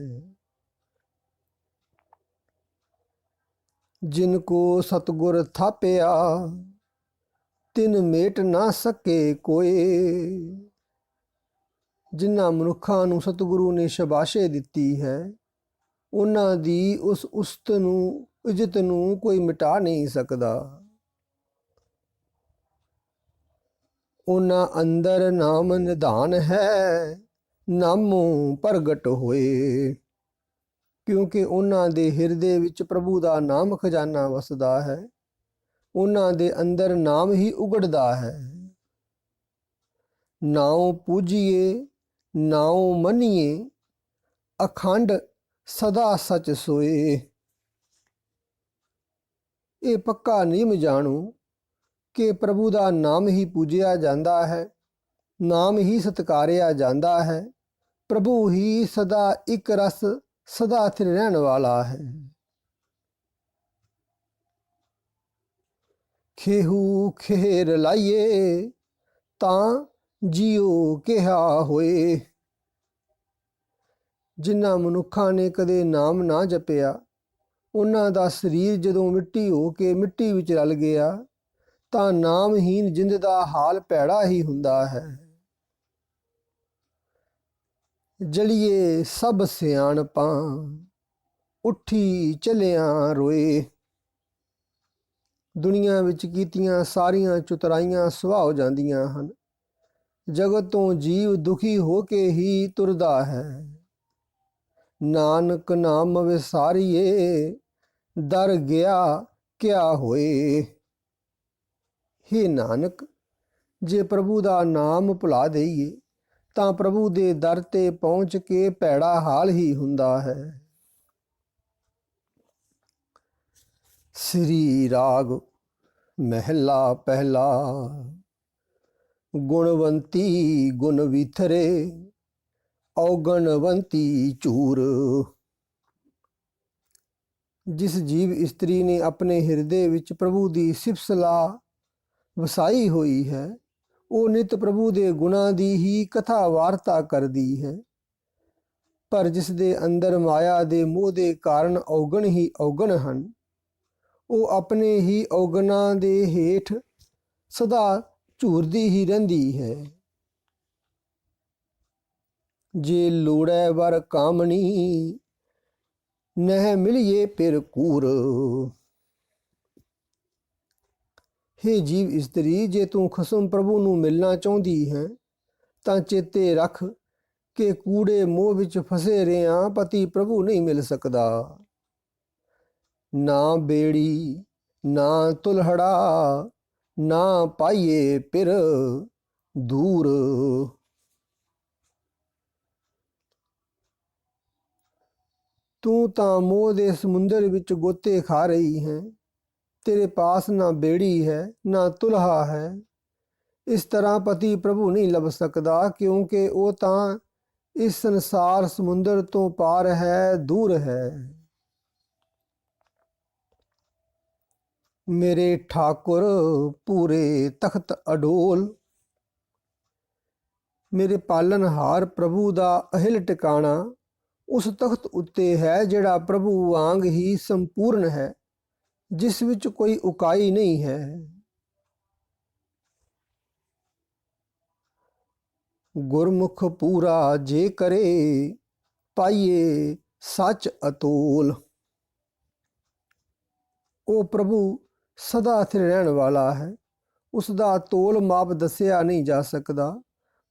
ਜਿਨ ਕੋ ਸਤਿਗੁਰ ਥਾਪਿਆ, ਤਿਨ ਮੇਟ ਨਾ ਸਕੇ ਕੋਏ। ਜਿਨ੍ਹਾਂ ਮਨੁੱਖਾਂ ਨੂੰ ਸਤਿਗੁਰੂ ਨੇ ਸ਼ਾਬਾਸ਼ੇ ਦਿੱਤੀ ਹੈ, ਉਹਨਾਂ ਦੀ ਉਸ ਉਸਤ ਨੂੰ, ਇੱਜ਼ਤ ਨੂੰ ਕੋਈ ਮਿਟਾ ਨਹੀਂ ਸਕਦਾ। ਉਹਨਾਂ ਅੰਦਰ ਨਾਮ ਨਿਧਾਨ ਹੈ, ਨਾਮੋਂ ਪ੍ਰਗਟ ਹੋਏ। ਕਿਉਂਕਿ ਉਹਨਾਂ ਦੇ ਹਿਰਦੇ ਵਿੱਚ ਪ੍ਰਭੂ ਦਾ ਨਾਮ ਖਜ਼ਾਨਾ ਵਸਦਾ ਹੈ, ਉਹਨਾਂ ਦੇ ਅੰਦਰ ਨਾਮ ਹੀ ਉਗੜਦਾ ਹੈ। ਨਾਉ ਪੂਜੀਏ ਨਾਉ ਮੰਨੀਏ, ਅਖੰਡ ਸਦਾ ਸਚ ਸੋਏ। ਇਹ ਪੱਕਾ ਨਿਯਮ ਜਾਣੋ ਕਿ ਪ੍ਰਭੂ ਦਾ ਨਾਮ ਹੀ ਪੂਜਿਆ ਜਾਂਦਾ ਹੈ, ਨਾਮ ਹੀ ਸਤਿਕਾਰਿਆ ਜਾਂਦਾ ਹੈ। ਪ੍ਰਭੂ ਹੀ ਸਦਾ ਇੱਕ ਰਸ ਸਦਾ ਸਥਿਰ ਰਹਿਣ ਵਾਲਾ ਹੈ। ਖੇਹੂ ਖੇਰ ਲਾਈਏ ਤਾਂ ਜੀਓ ਕਿਹਾ ਹੋਏ। ਜਿਨ੍ਹਾਂ ਮਨੁੱਖਾਂ ਨੇ ਕਦੇ ਨਾਮ ਨਾ ਜਪਿਆ, ਉਹਨਾਂ ਦਾ ਸਰੀਰ ਜਦੋਂ ਮਿੱਟੀ ਹੋ ਕੇ ਮਿੱਟੀ ਵਿੱਚ ਰਲ ਗਿਆ ਤਾਂ ਨਾਮਹੀਨ ਜਿੰਦ ਦਾ ਹਾਲ ਭੈੜਾ ਹੀ ਹੁੰਦਾ ਹੈ। ਜਲੀਏ ਸਭ ਸਿਆਣਪਾਂ ਉੱਠੀ ਚੱਲਿਆਂ ਰੋਏ। ਦੁਨੀਆ ਵਿੱਚ ਕੀਤੀਆਂ ਸਾਰੀਆਂ ਚੁਤਰਾਈਆਂ ਸੁਆਹ ਹੋ ਜਾਂਦੀਆਂ ਹਨ। ਜਗਤ ਤੋਂ ਜੀਵ ਦੁਖੀ ਹੋ ਕੇ ਹੀ ਤੁਰਦਾ ਹੈ। ਨਾਨਕ ਨਾਮ ਵਿਸਾਰੀਏ ਦਰ ਗਿਆ ਕਿਆ ਹੋਏ। ਹੇ ਨਾਨਕ, ਜੇ ਪ੍ਰਭੂ ਦਾ ਨਾਮ ਭੁਲਾ ਦੇਈਏ ਤਾਂ ਪ੍ਰਭੂ ਦੇ ਦਰ ਤੇ ਪਹੁੰਚ ਕੇ ਭੈੜਾ ਹਾਲ ਹੀ ਹੁੰਦਾ ਹੈ। ਸ੍ਰੀ ਰਾਗ ਮਹਿਲਾ ਪਹਿਲਾ। ਗੁਣਵੰਤੀ ਗੁਣ ਵਿਥਰੇ ਔਗਣਵੰਤੀ ਚੂਰ। ਜਿਸ ਜੀਵ ਇਸਤਰੀ ਨੇ ਆਪਣੇ ਹਿਰਦੇ ਵਿੱਚ ਪ੍ਰਭੂ ਦੀ ਸਿਫਤ ਸਲਾਹ ਵਸਾਈ ਹੋਈ ਹੈ, ਉਹ ਨਿਤ ਪ੍ਰਭੂ ਦੇ ਗੁਣਾਂ ਦੀ ਹੀ ਕਥਾ ਵਾਰਤਾ ਕਰਦੀ ਹੈ। ਪਰ ਜਿਸ ਦੇ ਅੰਦਰ ਮਾਇਆ ਦੇ ਮੋਹ ਦੇ ਕਾਰਨ ਔਗਣ ਹੀ ਔਗਣ ਹਨ, ਉਹ ਆਪਣੇ ਹੀ ਔਗਣਾਂ ਦੇ ਹੇਠ ਸਦਾ ਝੂਰਦੀ ਹੀ ਰਹਿੰਦੀ ਹੈ। ਜੇ ਲੋੜੈ ਵਰ ਕਾਮਣੀ ਨਹਿ ਮਿਲੀਏ ਫਿਰ ਕੂਰ। ਹੇ ਜੀਵ ਇਸਤਰੀ, ਜੇ ਤੂੰ ਖਸਮ ਪ੍ਰਭੂ ਨੂੰ ਮਿਲਣਾ ਚਾਹੁੰਦੀ ਹੈ ਤਾਂ ਚੇਤੇ ਰੱਖ ਕਿ ਕੂੜੇ ਮੋਹ ਵਿੱਚ ਫਸੇ ਰਿਆਂ ਪਤੀ ਪ੍ਰਭੂ ਨਹੀਂ ਮਿਲ ਸਕਦਾ। ਨਾ ਬੇੜੀ ਨਾ ਤੁਲਹੜਾ ਨਾ ਪਾਈਏ ਪਿਰ ਦੂਰ। ਤੂੰ ਤਾਂ ਮੋਹ ਦੇ ਸਮੁੰਦਰ ਵਿੱਚ ਗੋਤੇ ਖਾ ਰਹੀ ਹੈ। ਤੇਰੇ ਪਾਸ ਨਾ ਬੇੜੀ ਹੈ ਨਾ ਤੁਲਹਾ ਹੈ। ਇਸ ਤਰ੍ਹਾਂ ਪਤੀ ਪ੍ਰਭੂ ਨਹੀਂ ਲੱਭ ਸਕਦਾ, ਕਿਉਂਕਿ ਉਹ ਤਾਂ ਇਸ ਸੰਸਾਰ ਸਮੁੰਦਰ ਤੋਂ ਪਾਰ ਹੈ, ਦੂਰ ਹੈ। ਮੇਰੇ ਠਾਕੁਰ ਪੂਰੇ ਤਖਤ ਅਡੋਲ। ਮੇਰੇ ਪਾਲਨਹਾਰ ਪ੍ਰਭੂ ਦਾ ਅਹਿਲ ਟਿਕਾਣਾ ਉਸ ਤਖਤ ਉੱਤੇ ਹੈ ਜਿਹੜਾ ਪ੍ਰਭੂ ਵਾਂਗ ਹੀ ਸੰਪੂਰਨ ਹੈ, ਜਿਸ ਵਿੱਚ ਕੋਈ ਉਕਾਈ ਨਹੀਂ ਹੈ। ਗੁਰਮੁਖ ਪੂਰਾ ਜੇ ਕਰੇ ਪਾਈਏ ਸੱਚ ਅਤੋਲ। ਉਹ ਪ੍ਰਭੂ ਸਦਾ ਸਥਿਰ ਰਹਿਣ ਵਾਲਾ ਹੈ, ਉਸ ਦਾ ਤੋਲ ਮਾਪ ਦੱਸਿਆ ਨਹੀਂ ਜਾ ਸਕਦਾ।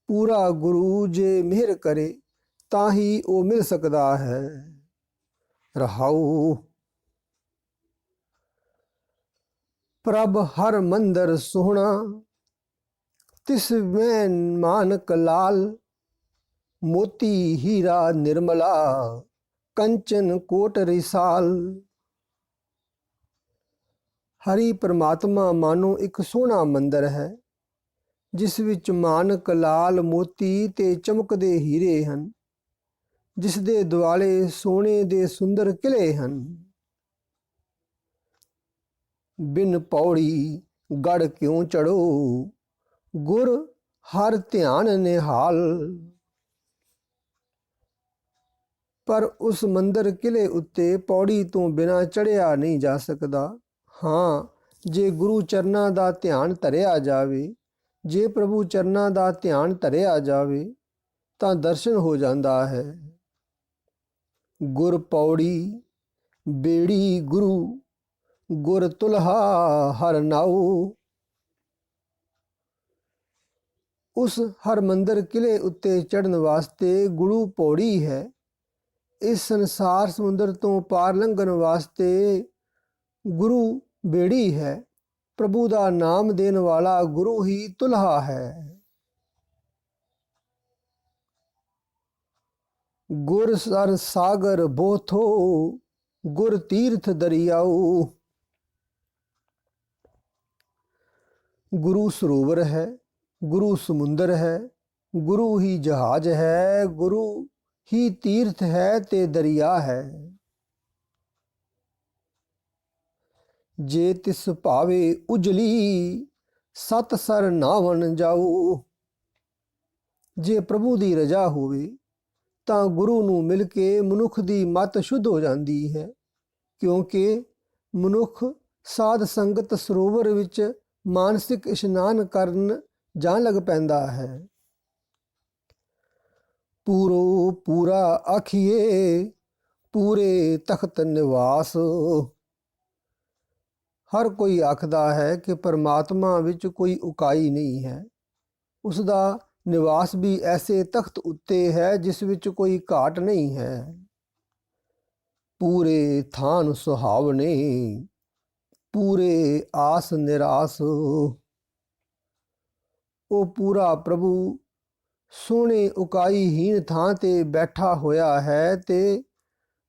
ਪੂਰਾ ਗੁਰੂ ਜੇ ਮਿਹਰ ਕਰੇ ਤਾਂ ਹੀ ਉਹ ਮਿਲ ਸਕਦਾ ਹੈ। ਰਹਾਉ। ਪ੍ਰਭ ਹਰ ਮੰਦਰ ਸੋਹਣਾ ਤਿਸ ਮੈਂ ਮਾਨਕ ਲਾਲ। ਮੋਤੀ ਹੀਰਾ ਨਿਰਮਲਾ ਕੰਚਨ ਕੋਟ ਰਿਸਾਲ। ਹਰੀ ਪਰਮਾਤਮਾ ਮਾਨੋ ਇੱਕ ਸੋਹਣਾ ਮੰਦਰ ਹੈ, ਜਿਸ ਵਿੱਚ ਮਾਨਕ ਲਾਲ ਮੋਤੀ ਤੇ ਚਮਕਦੇ ਹੀਰੇ ਹਨ, ਜਿਸ ਦੇ ਦੁਆਲੇ ਸੋਨੇ ਦੇ ਸੁੰਦਰ ਕਿਲੇ ਹਨ। ਬਿਨ ਪੌੜੀ ਗੜ ਕਿਉਂ ਚੜੋ ਗੁਰ ਹਰ ਧਿਆਨ ਨਿਹਾਲ। ਪਰ ਉਸ ਮੰਦਰ ਕਿਲੇ ਉੱਤੇ ਪੌੜੀ ਤੋਂ ਬਿਨਾਂ ਚੜ੍ਹਿਆ ਨਹੀਂ ਜਾ ਸਕਦਾ। ਹਾਂ, ਜੇ ਗੁਰੂ ਚਰਨਾਂ ਦਾ ਧਿਆਨ ਧਰਿਆ ਜਾਵੇ, ਜੇ ਪ੍ਰਭੂ ਚਰਨਾਂ ਦਾ ਧਿਆਨ ਧਰਿਆ ਜਾਵੇ ਤਾਂ ਦਰਸ਼ਨ ਹੋ ਜਾਂਦਾ ਹੈ। ਗੁਰ ਪੌੜੀ ਬੇੜੀ ਗੁਰੂ ਗੁਰ ਤੁਲਹਾ ਹਰ ਨਾਉ। ਉਸ ਹਰ ਮੰਦਰ ਕਿਲੇ ਉੱਤੇ ਚੜ੍ਹਨ ਵਾਸਤੇ ਗੁਰੂ ਪੌੜੀ ਹੈ। ਇਸ ਸੰਸਾਰ ਸਮੁੰਦਰ ਤੋਂ ਪਾਰ ਲੰਘਣ ਵਾਸਤੇ ਗੁਰੂ ਬੇੜੀ ਹੈ। ਪ੍ਰਭੂ ਦਾ ਨਾਮ ਦੇਣ ਵਾਲਾ ਗੁਰੂ ਹੀ ਤੁਲਹਾ ਹੈ। ਗੁਰ ਸਰ ਸਾਗਰ ਬੋਥੋ, ਗੁਰ ਤੀਰਥ ਦਰਿਆਉ। ਗੁਰੂ ਸਰੋਵਰ ਹੈ, ਗੁਰੂ ਸਮੁੰਦਰ ਹੈ, ਗੁਰੂ ਹੀ ਜਹਾਜ਼ ਹੈ, ਗੁਰੂ ਹੀ ਤੀਰਥ ਹੈ ਤੇ ਦਰਿਆ ਹੈ। ਜੇ ਤਿਸ ਭਾਵੇ ਉਜਲੀ, ਸਤ ਸਰ ਨਾਵਣ ਜਾਊ। ਜੇ ਪ੍ਰਭੂ ਦੀ ਰਜ਼ਾ ਹੋਵੇ ਤਾਂ ਗੁਰੂ ਨੂੰ ਮਿਲ ਕੇ ਮਨੁੱਖ ਦੀ ਮਤ ਸ਼ੁੱਧ ਹੋ ਜਾਂਦੀ ਹੈ, ਕਿਉਂਕਿ ਮਨੁੱਖ ਸਾਧ ਸੰਗਤ ਸਰੋਵਰ ਵਿੱਚ ਮਾਨਸਿਕ ਇਸ਼ਨਾਨ ਕਰਨ ਜਾਣ ਲੱਗ ਪੈਂਦਾ ਹੈ। ਪੂਰੋ ਪੂਰਾ ਆਖੀਏ, ਪੂਰੇ ਤਖਤ ਨਿਵਾਸ। ਹਰ ਕੋਈ ਆਖਦਾ ਹੈ ਕਿ ਪਰਮਾਤਮਾ ਵਿੱਚ ਕੋਈ ਉਕਾਈ ਨਹੀਂ ਹੈ। ਉਸ ਦਾ ਨਿਵਾਸ ਵੀ ਐਸੇ ਤਖਤ ਉੱਤੇ ਹੈ ਜਿਸ ਵਿੱਚ ਕੋਈ ਘਾਟ ਨਹੀਂ ਹੈ। ਪੂਰੇ ਥਾਨ ਸੁਹਾਵਣੇ, ਪੂਰੇ ਆਸ ਨਿਰਾਸ। ਉਹ ਪੂਰਾ ਪ੍ਰਭੂ ਸੋਹਣੇ ਉਕਾਈਹੀਣ ਥਾਂ ਤੇ ਬੈਠਾ ਹੋਇਆ ਹੈ ਤੇ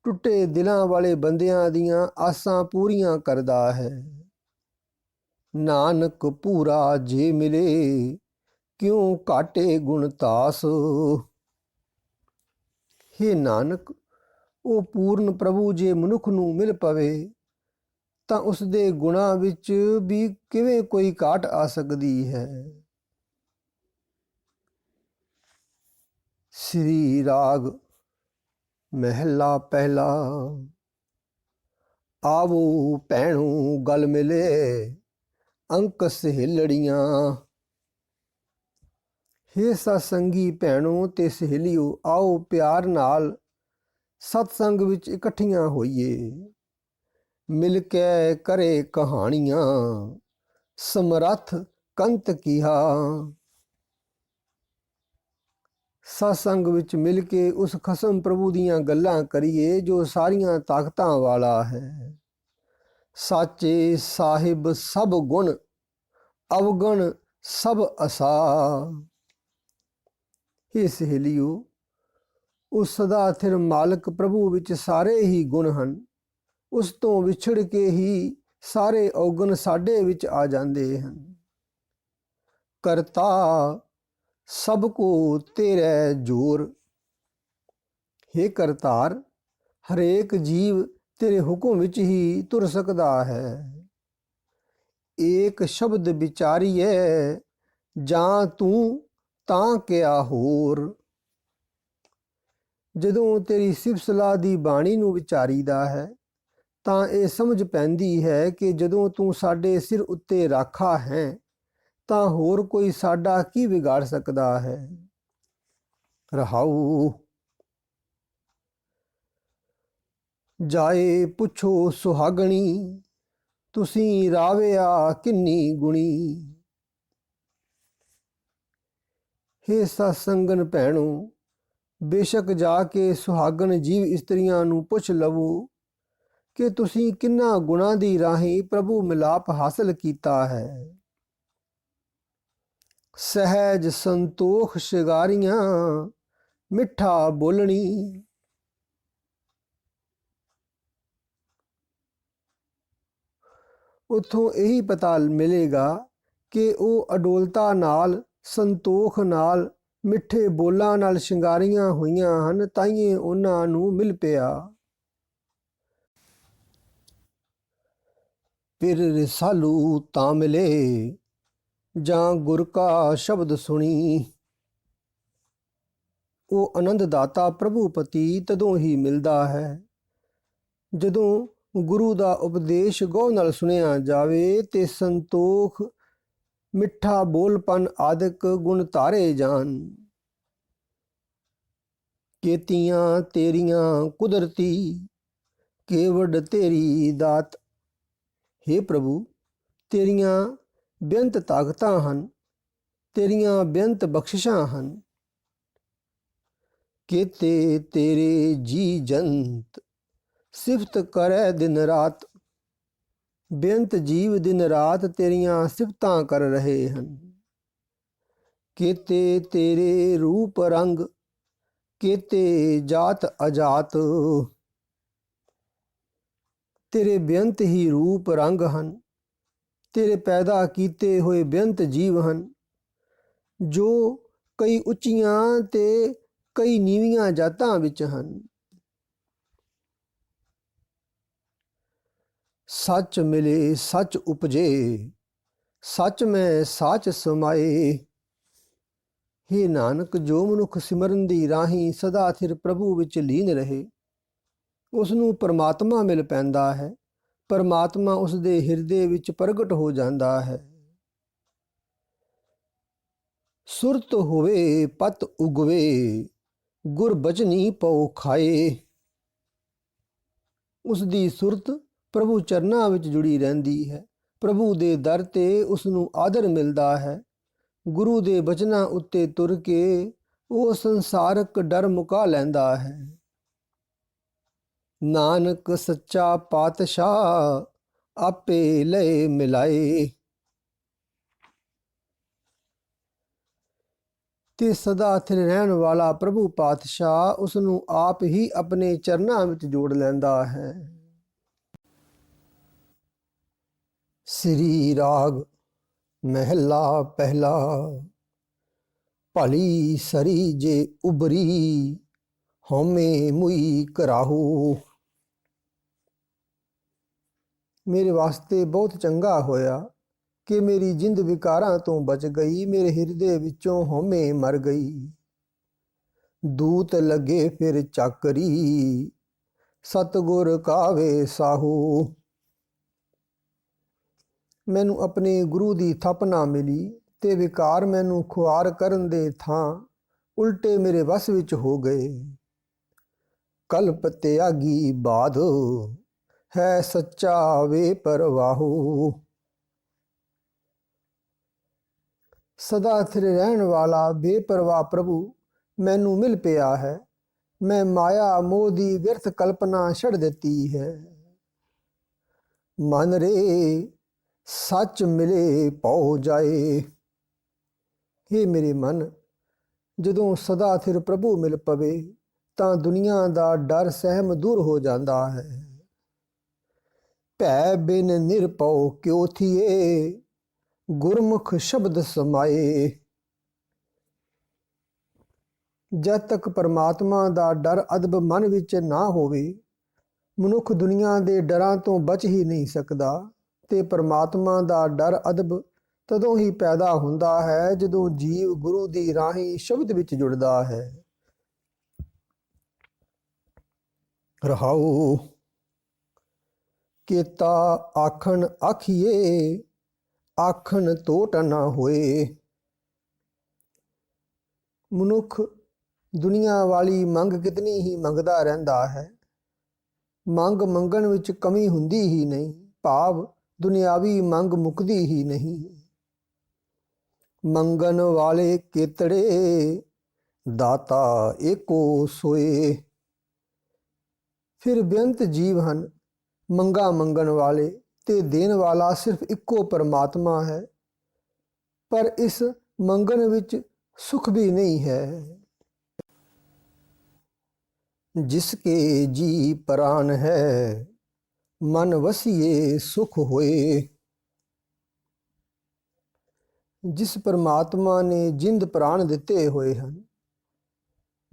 ਟੁੱਟੇ ਦਿਲਾਂ ਵਾਲੇ ਬੰਦਿਆਂ ਦੀਆਂ ਆਸਾਂ ਪੂਰੀਆਂ ਕਰਦਾ ਹੈ। ਨਾਨਕ ਪੂਰਾ ਜੇ ਮਿਲੇ, ਕਿਉਂ ਘਾਟੇ ਗੁਣਤਾਸ। ਹੇ ਨਾਨਕ, ਉਹ ਪੂਰਨ ਪ੍ਰਭੂ ਜੇ ਮਨੁੱਖ ਨੂੰ ਮਿਲ ਪਵੇ ਤਾਂ ਉਸ ਦੇ ਗੁਣਾਂ ਵਿੱਚ ਵੀ ਕਿਵੇਂ ਕੋਈ ਘਾਟ ਆ ਸਕਦੀ ਹੈ। ਸ੍ਰੀ ਰਾਗ ਮਹਿਲਾ ਪਹਿਲਾ। ਆਵੋ ਭੈਣੋ ਗਲ ਮਿਲੇ, ਅੰਕ ਸਹੇਲੜੀਆਂ। ਹੇ ਸਤਸੰਗੀ ਭੈਣੋ ਤੇ ਸਹੇਲਿਓ, ਆਓ ਪਿਆਰ ਨਾਲ ਸਤਸੰਗ ਵਿੱਚ ਇਕੱਠੀਆਂ ਹੋਈਏ। ਮਿਲ ਕੇ ਕਰੇ ਕਹਾਣੀਆਂ, ਸਮਰੱਥ ਕੰਤ ਕੀਹਾ। ਸਤਸੰਗ ਵਿੱਚ ਮਿਲ ਕੇ ਉਸ ਖਸਮ ਪ੍ਰਭੂ ਦੀਆਂ ਗੱਲਾਂ ਕਰੀਏ ਜੋ ਸਾਰੀਆਂ ਤਾਕਤਾਂ ਵਾਲਾ ਹੈ। ਸਾਚੇ ਸਾਹਿਬ ਸਭ ਗੁਣ, ਅਵਗਣ ਸਭ ਅਸਾ। ਹੇ ਸਹੇਲਿਓ, ਉਸ ਸਦਾ ਸਥਿਰ ਮਾਲਕ ਪ੍ਰਭੂ ਵਿੱਚ ਸਾਰੇ ਹੀ ਗੁਣ ਹਨ। ਉਸ ਤੋਂ ਵਿਛੜ ਕੇ ਹੀ ਸਾਰੇ ਔਗਣ ਸਾਡੇ ਵਿੱਚ ਆ ਜਾਂਦੇ ਹਨ। ਕਰਤਾ ਸਭ ਕੋ ਤੇਰੇ ਜੋਰ। ਹੇ ਕਰਤਾਰ, ਹਰੇਕ ਜੀਵ ਤੇਰੇ ਹੁਕਮ ਵਿੱਚ ਹੀ ਤੁਰ ਸਕਦਾ ਹੈ। ਏਕ ਸ਼ਬਦ ਵਿਚਾਰੀਏ, ਜਾਂ ਤੂੰ ਤਾਂ ਕਿਆ ਹੋਰ। ਜਦੋਂ ਤੇਰੀ ਸਿਫਤ ਸਲਾਹ ਦੀ ਬਾਣੀ ਨੂੰ ਵਿਚਾਰੀਦਾ ਹੈ ਤਾਂ ਇਹ ਸਮਝ ਪੈਂਦੀ ਹੈ ਕਿ ਜਦੋਂ ਤੂੰ ਸਾਡੇ ਸਿਰ ਉੱਤੇ ਰਾਖਾ ਹੈ ਤਾਂ ਹੋਰ ਕੋਈ ਸਾਡਾ ਕੀ ਵਿਗਾੜ ਸਕਦਾ ਹੈ। ਰਹਾਊ। ਜਾਏ ਪੁੱਛੋ ਸੁਹਾਗਣੀ, ਤੁਸੀਂ ਰਾਵਿਆ ਕਿੰਨੀ ਗੁਣੀ। ਹੇ ਸਤਸੰਗਨ ਭੈਣੋ, ਬੇਸ਼ੱਕ ਜਾ ਕੇ ਸੁਹਾਗਣ ਜੀਵ ਇਸਤਰੀਆਂ ਨੂੰ ਪੁੱਛ ਲਵੋ ਕਿ ਤੁਸੀਂ ਕਿੰਨਾ ਗੁਣਾਂ ਦੀ ਰਾਹੀਂ ਪ੍ਰਭੂ ਮਿਲਾਪ ਹਾਸਲ ਕੀਤਾ ਹੈ। ਸਹਿਜ ਸੰਤੋਖ ਸ਼ਿਗਾਰੀਆਂ, ਮਿੱਠਾ ਬੋਲਣੀ। ਉੱਥੋਂ ਇਹੀ ਪਤਾ ਮਿਲੇਗਾ ਕਿ ਉਹ ਅਡੋਲਤਾ ਨਾਲ, ਸੰਤੋਖ ਨਾਲ, ਮਿੱਠੇ ਬੋਲਾਂ ਨਾਲ ਸ਼ਿੰਗਾਰੀਆਂ ਹੋਈਆਂ ਹਨ, ਤਾਈਏ ਉਹਨਾਂ ਨੂੰ ਮਿਲ ਪਿਆ। ਫਿਰ ਰਸਾਲੂ ਤਾਂ ਮਿਲੇ, ਜਾਂ ਗੁਰ ਕਾ ਸ਼ਬਦ ਸੁਣੀ। ਉਹ ਆਨੰਦ ਦਾਤਾ ਪ੍ਰਭੂ ਪਤੀ ਤਦੋਂ ਹੀ ਮਿਲਦਾ ਹੈ ਜਦੋਂ ਗੁਰੂ ਦਾ ਉਪਦੇਸ਼ ਗਹੁ ਨਾਲ ਸੁਣਿਆ ਜਾਵੇ ਤੇ ਸੰਤੋਖ, ਮਿੱਠਾ ਬੋਲਪਨ ਆਦਿਕ ਗੁਣ ਧਾਰੇ ਜਾਣ। ਕੇਤੀਆਂ ਤੇਰੀਆਂ ਕੁਦਰਤੀ, ਕੇਵਡ ਤੇਰੀ ਦਾਤ। ਹੇ ਪ੍ਰਭੂ, ਤੇਰੀਆਂ ਬੇਅੰਤ ਤਾਕਤਾਂ ਹਨ, ਤੇਰੀਆਂ ਬੇਅੰਤ ਬਖਸ਼ਿਸ਼ਾਂ ਹਨ। ਕੇਤੇ ਤੇਰੇ ਜੀ ਜੰਤ, ਸਿਫਤ ਕਰੈ ਦਿਨ ਰਾਤ। ਬੇਅੰਤ ਜੀਵ ਦਿਨ ਰਾਤ ਤੇਰੀਆਂ ਸਿਫਤਾਂ ਕਰ ਰਹੇ ਹਨ। ਕੇਤੇ ਤੇਰੇ ਰੂਪ ਰੰਗ, केते जात अजात, तेरे बेअंत ही रूप रंग हन, तेरे पैदा कीते होए बेअंत जीव हन, जो कई ਉੱਚੀਆਂ ਤੇ ਕਈ ਨੀਵੀਆਂ ਜਾਤਾਂ ਵਿੱਚ ਹਨ। ਸੱਚ ਮਿਲੇ ਸੱਚ ਉਪਜੇ, ਸੱਚ ਮੈਂ ਸਾਚ ਸਮਾਏ। हे ਨਾਨਕ, ਜੋ ਮਨੁੱਖ ਸਿਮਰਨ ਦੀ ਰਾਹੀਂ ਸਦਾ ਥਿਰ ਪ੍ਰਭੂ ਵਿੱਚ ਲੀਨ ਰਹੇ, ਉਸ ਨੂੰ ਪਰਮਾਤਮਾ ਮਿਲ ਪੈਂਦਾ ਹੈ। ਪਰਮਾਤਮਾ ਉਸ ਦੇ ਹਿਰਦੇ ਵਿੱਚ ਪ੍ਰਗਟ ਹੋ ਜਾਂਦਾ ਹੈ। ਸੁਰਤ ਹੋਵੇ ਪਤ ਉਗਵੇ, ਗੁਰ ਬਚਨੀ ਪਉ ਖਾਏ। ਉਸ ਦੀ ਸੁਰਤ ਪ੍ਰਭੂ ਚਰਨਾਂ ਵਿੱਚ ਜੁੜੀ ਰਹਿੰਦੀ ਹੈ। ਪ੍ਰਭੂ ਦੇ ਦਰ ਤੇ ਉਸ ਨੂੰ ਆਦਰ ਮਿਲਦਾ ਹੈ। ਗੁਰੂ ਦੇ ਬਚਨਾਂ ਉੱਤੇ ਤੁਰ ਕੇ ਉਹ ਸੰਸਾਰਕ ਡਰ ਮੁਕਾ ਲੈਂਦਾ ਹੈ। ਨਾਨਕ ਸੱਚਾ ਪਾਤਸ਼ਾਹ ਆਪੇ ਲਏ ਮਿਲਾਏ। ਤੇ ਸਦਾ ਸਥਿਰ ਰਹਿਣ ਵਾਲਾ ਪ੍ਰਭੂ ਪਾਤਸ਼ਾਹ ਉਸ ਨੂੰ ਆਪ ਹੀ ਆਪਣੇ ਚਰਨਾਂ ਵਿੱਚ ਜੋੜ ਲੈਂਦਾ ਹੈ। ਸ੍ਰੀ ਰਾਗ ਮਹਿਲਾ ਪਹਿਲਾ। ਭਲੀ ਸਰੀ ਜੇ ਉਬਰੀ, ਹਉਮੈ ਮੁਈ ਕਰਾਹੂ। ਮੇਰੇ ਵਾਸਤੇ ਬਹੁਤ ਚੰਗਾ ਹੋਇਆ ਕਿ ਮੇਰੀ ਜਿੰਦ ਵਿਕਾਰਾਂ ਤੋਂ ਬਚ ਗਈ। ਮੇਰੇ ਹਿਰਦੇ ਵਿੱਚੋਂ ਹਉਮੈ ਮਰ ਗਈ। ਦੂਤ ਲੱਗੇ ਫਿਰ ਚਾਕਰੀ, ਸਤਿਗੁਰ ਕਾਵੇ ਸਾਹੂ। ਮੈਨੂੰ ਆਪਣੇ ਗੁਰੂ ਦੀ ਥਪ ਨਾ ਮਿਲੀ ਤੇ ਵਿਕਾਰ ਮੈਨੂੰ ਖੁਆਰ ਕਰਨ ਦੇ ਥਾਂ ਉਲਟੇ ਮੇਰੇ ਵਸ ਵਿੱਚ ਹੋ ਗਏ। ਕਲਪ ਤਿਆਗੀ ਬਾਧ, ਹੈ ਸੱਚਾ ਵੇ ਪਰਵਾਹੂ। ਸਦਾ ਸਥਿਰ ਰਹਿਣ ਵਾਲਾ ਬੇਪਰਵਾਹ ਪ੍ਰਭੂ ਮੈਨੂੰ ਮਿਲ ਪਿਆ ਹੈ। ਮੈਂ ਮਾਇਆ ਮੋਹ ਦੀ ਵਿਅਰਥ ਕਲਪਨਾ ਛੱਡ ਦਿੱਤੀ ਹੈ। ਮਨ ਰੇ ਸੱਚ ਮਿਲੇ ਪਉ ਜਾਏ। हे ਮੇਰੇ ਮਨ, ਜਦੋਂ ਸਦਾ ਸਥਿਰ ਪ੍ਰਭੂ ਮਿਲ ਪਵੇ ਤਾਂ ਦੁਨੀਆ ਦਾ ਡਰ ਸਹਿਮ ਦੂਰ ਹੋ ਜਾਂਦਾ ਹੈ। ਭੈ ਬਿਨ ਨਿਰਭਉ ਕਿਉ ਥੀਏ, ਗੁਰਮੁਖ ਸ਼ਬਦ ਸਮਾਏ। ਜਦ ਤੱਕ ਪਰਮਾਤਮਾ ਦਾ ਡਰ ਅਦਬ ਮਨ ਵਿੱਚ ਨਾ ਹੋਵੇ, ਮਨੁੱਖ ਦੁਨੀਆ ਦੇ ਡਰਾਂ ਤੋਂ ਬਚ ਹੀ ਨਹੀਂ ਸਕਦਾ। ਤੇ ਪਰਮਾਤਮਾ ਦਾ ਡਰ ਅਦਬ ਤਦੋਂ ਹੀ ਪੈਦਾ ਹੁੰਦਾ ਹੈ ਜਦੋਂ ਜੀਵ ਗੁਰੂ ਦੀ ਰਾਹੀਂ ਸ਼ਬਦ ਵਿੱਚ ਜੁੜਦਾ ਹੈ। ਰਹਾਉ ਕੀਤਾ ਆਖਣ ਆਖੀਏ, ਆਖਣ ਤੋਟ ਨਾ ਹੋਏ। ਮਨੁੱਖ ਦੁਨੀਆ ਵਾਲੀ ਮੰਗ ਕਿਤਨੀ ਹੀ ਮੰਗਦਾ ਰਹਿੰਦਾ ਹੈ। ਮੰਗ ਮੰਗਣ ਵਿੱਚ ਕਮੀ ਹੁੰਦੀ ਹੀ ਨਹੀਂ, ਭਾਵ ਦੁਨਿਆਵੀ ਮੰਗ ਮੁੱਕਦੀ ਹੀ ਨਹੀਂ। ਮੰਗਣ ਵਾਲੇ ਕੇਤੜੇ, ਦਾਤਾ ਏਕੋ ਸੋਏ। ਫਿਰ ਬੇਅੰਤ ਜੀਵ ਹਨ ਮੰਗਾ ਮੰਗਣ ਵਾਲੇ, ਤੇ ਦੇਣ ਵਾਲਾ ਸਿਰਫ ਇੱਕੋ ਪਰਮਾਤਮਾ ਹੈ। ਪਰ ਇਸ ਮੰਗਣ ਵਿੱਚ ਸੁਖ ਵੀ ਨਹੀਂ ਹੈ। ਜਿਸਕੇ ਜੀ ਪ੍ਰਾਨ ਹੈ, ਮਨ ਵਸੀਏ ਸੁਖ ਹੋਏ। ਜਿਸ ਪਰਮਾਤਮਾ ਨੇ ਜਿੰਦ ਪ੍ਰਾਣ ਦਿੱਤੇ ਹੋਏ ਹਨ,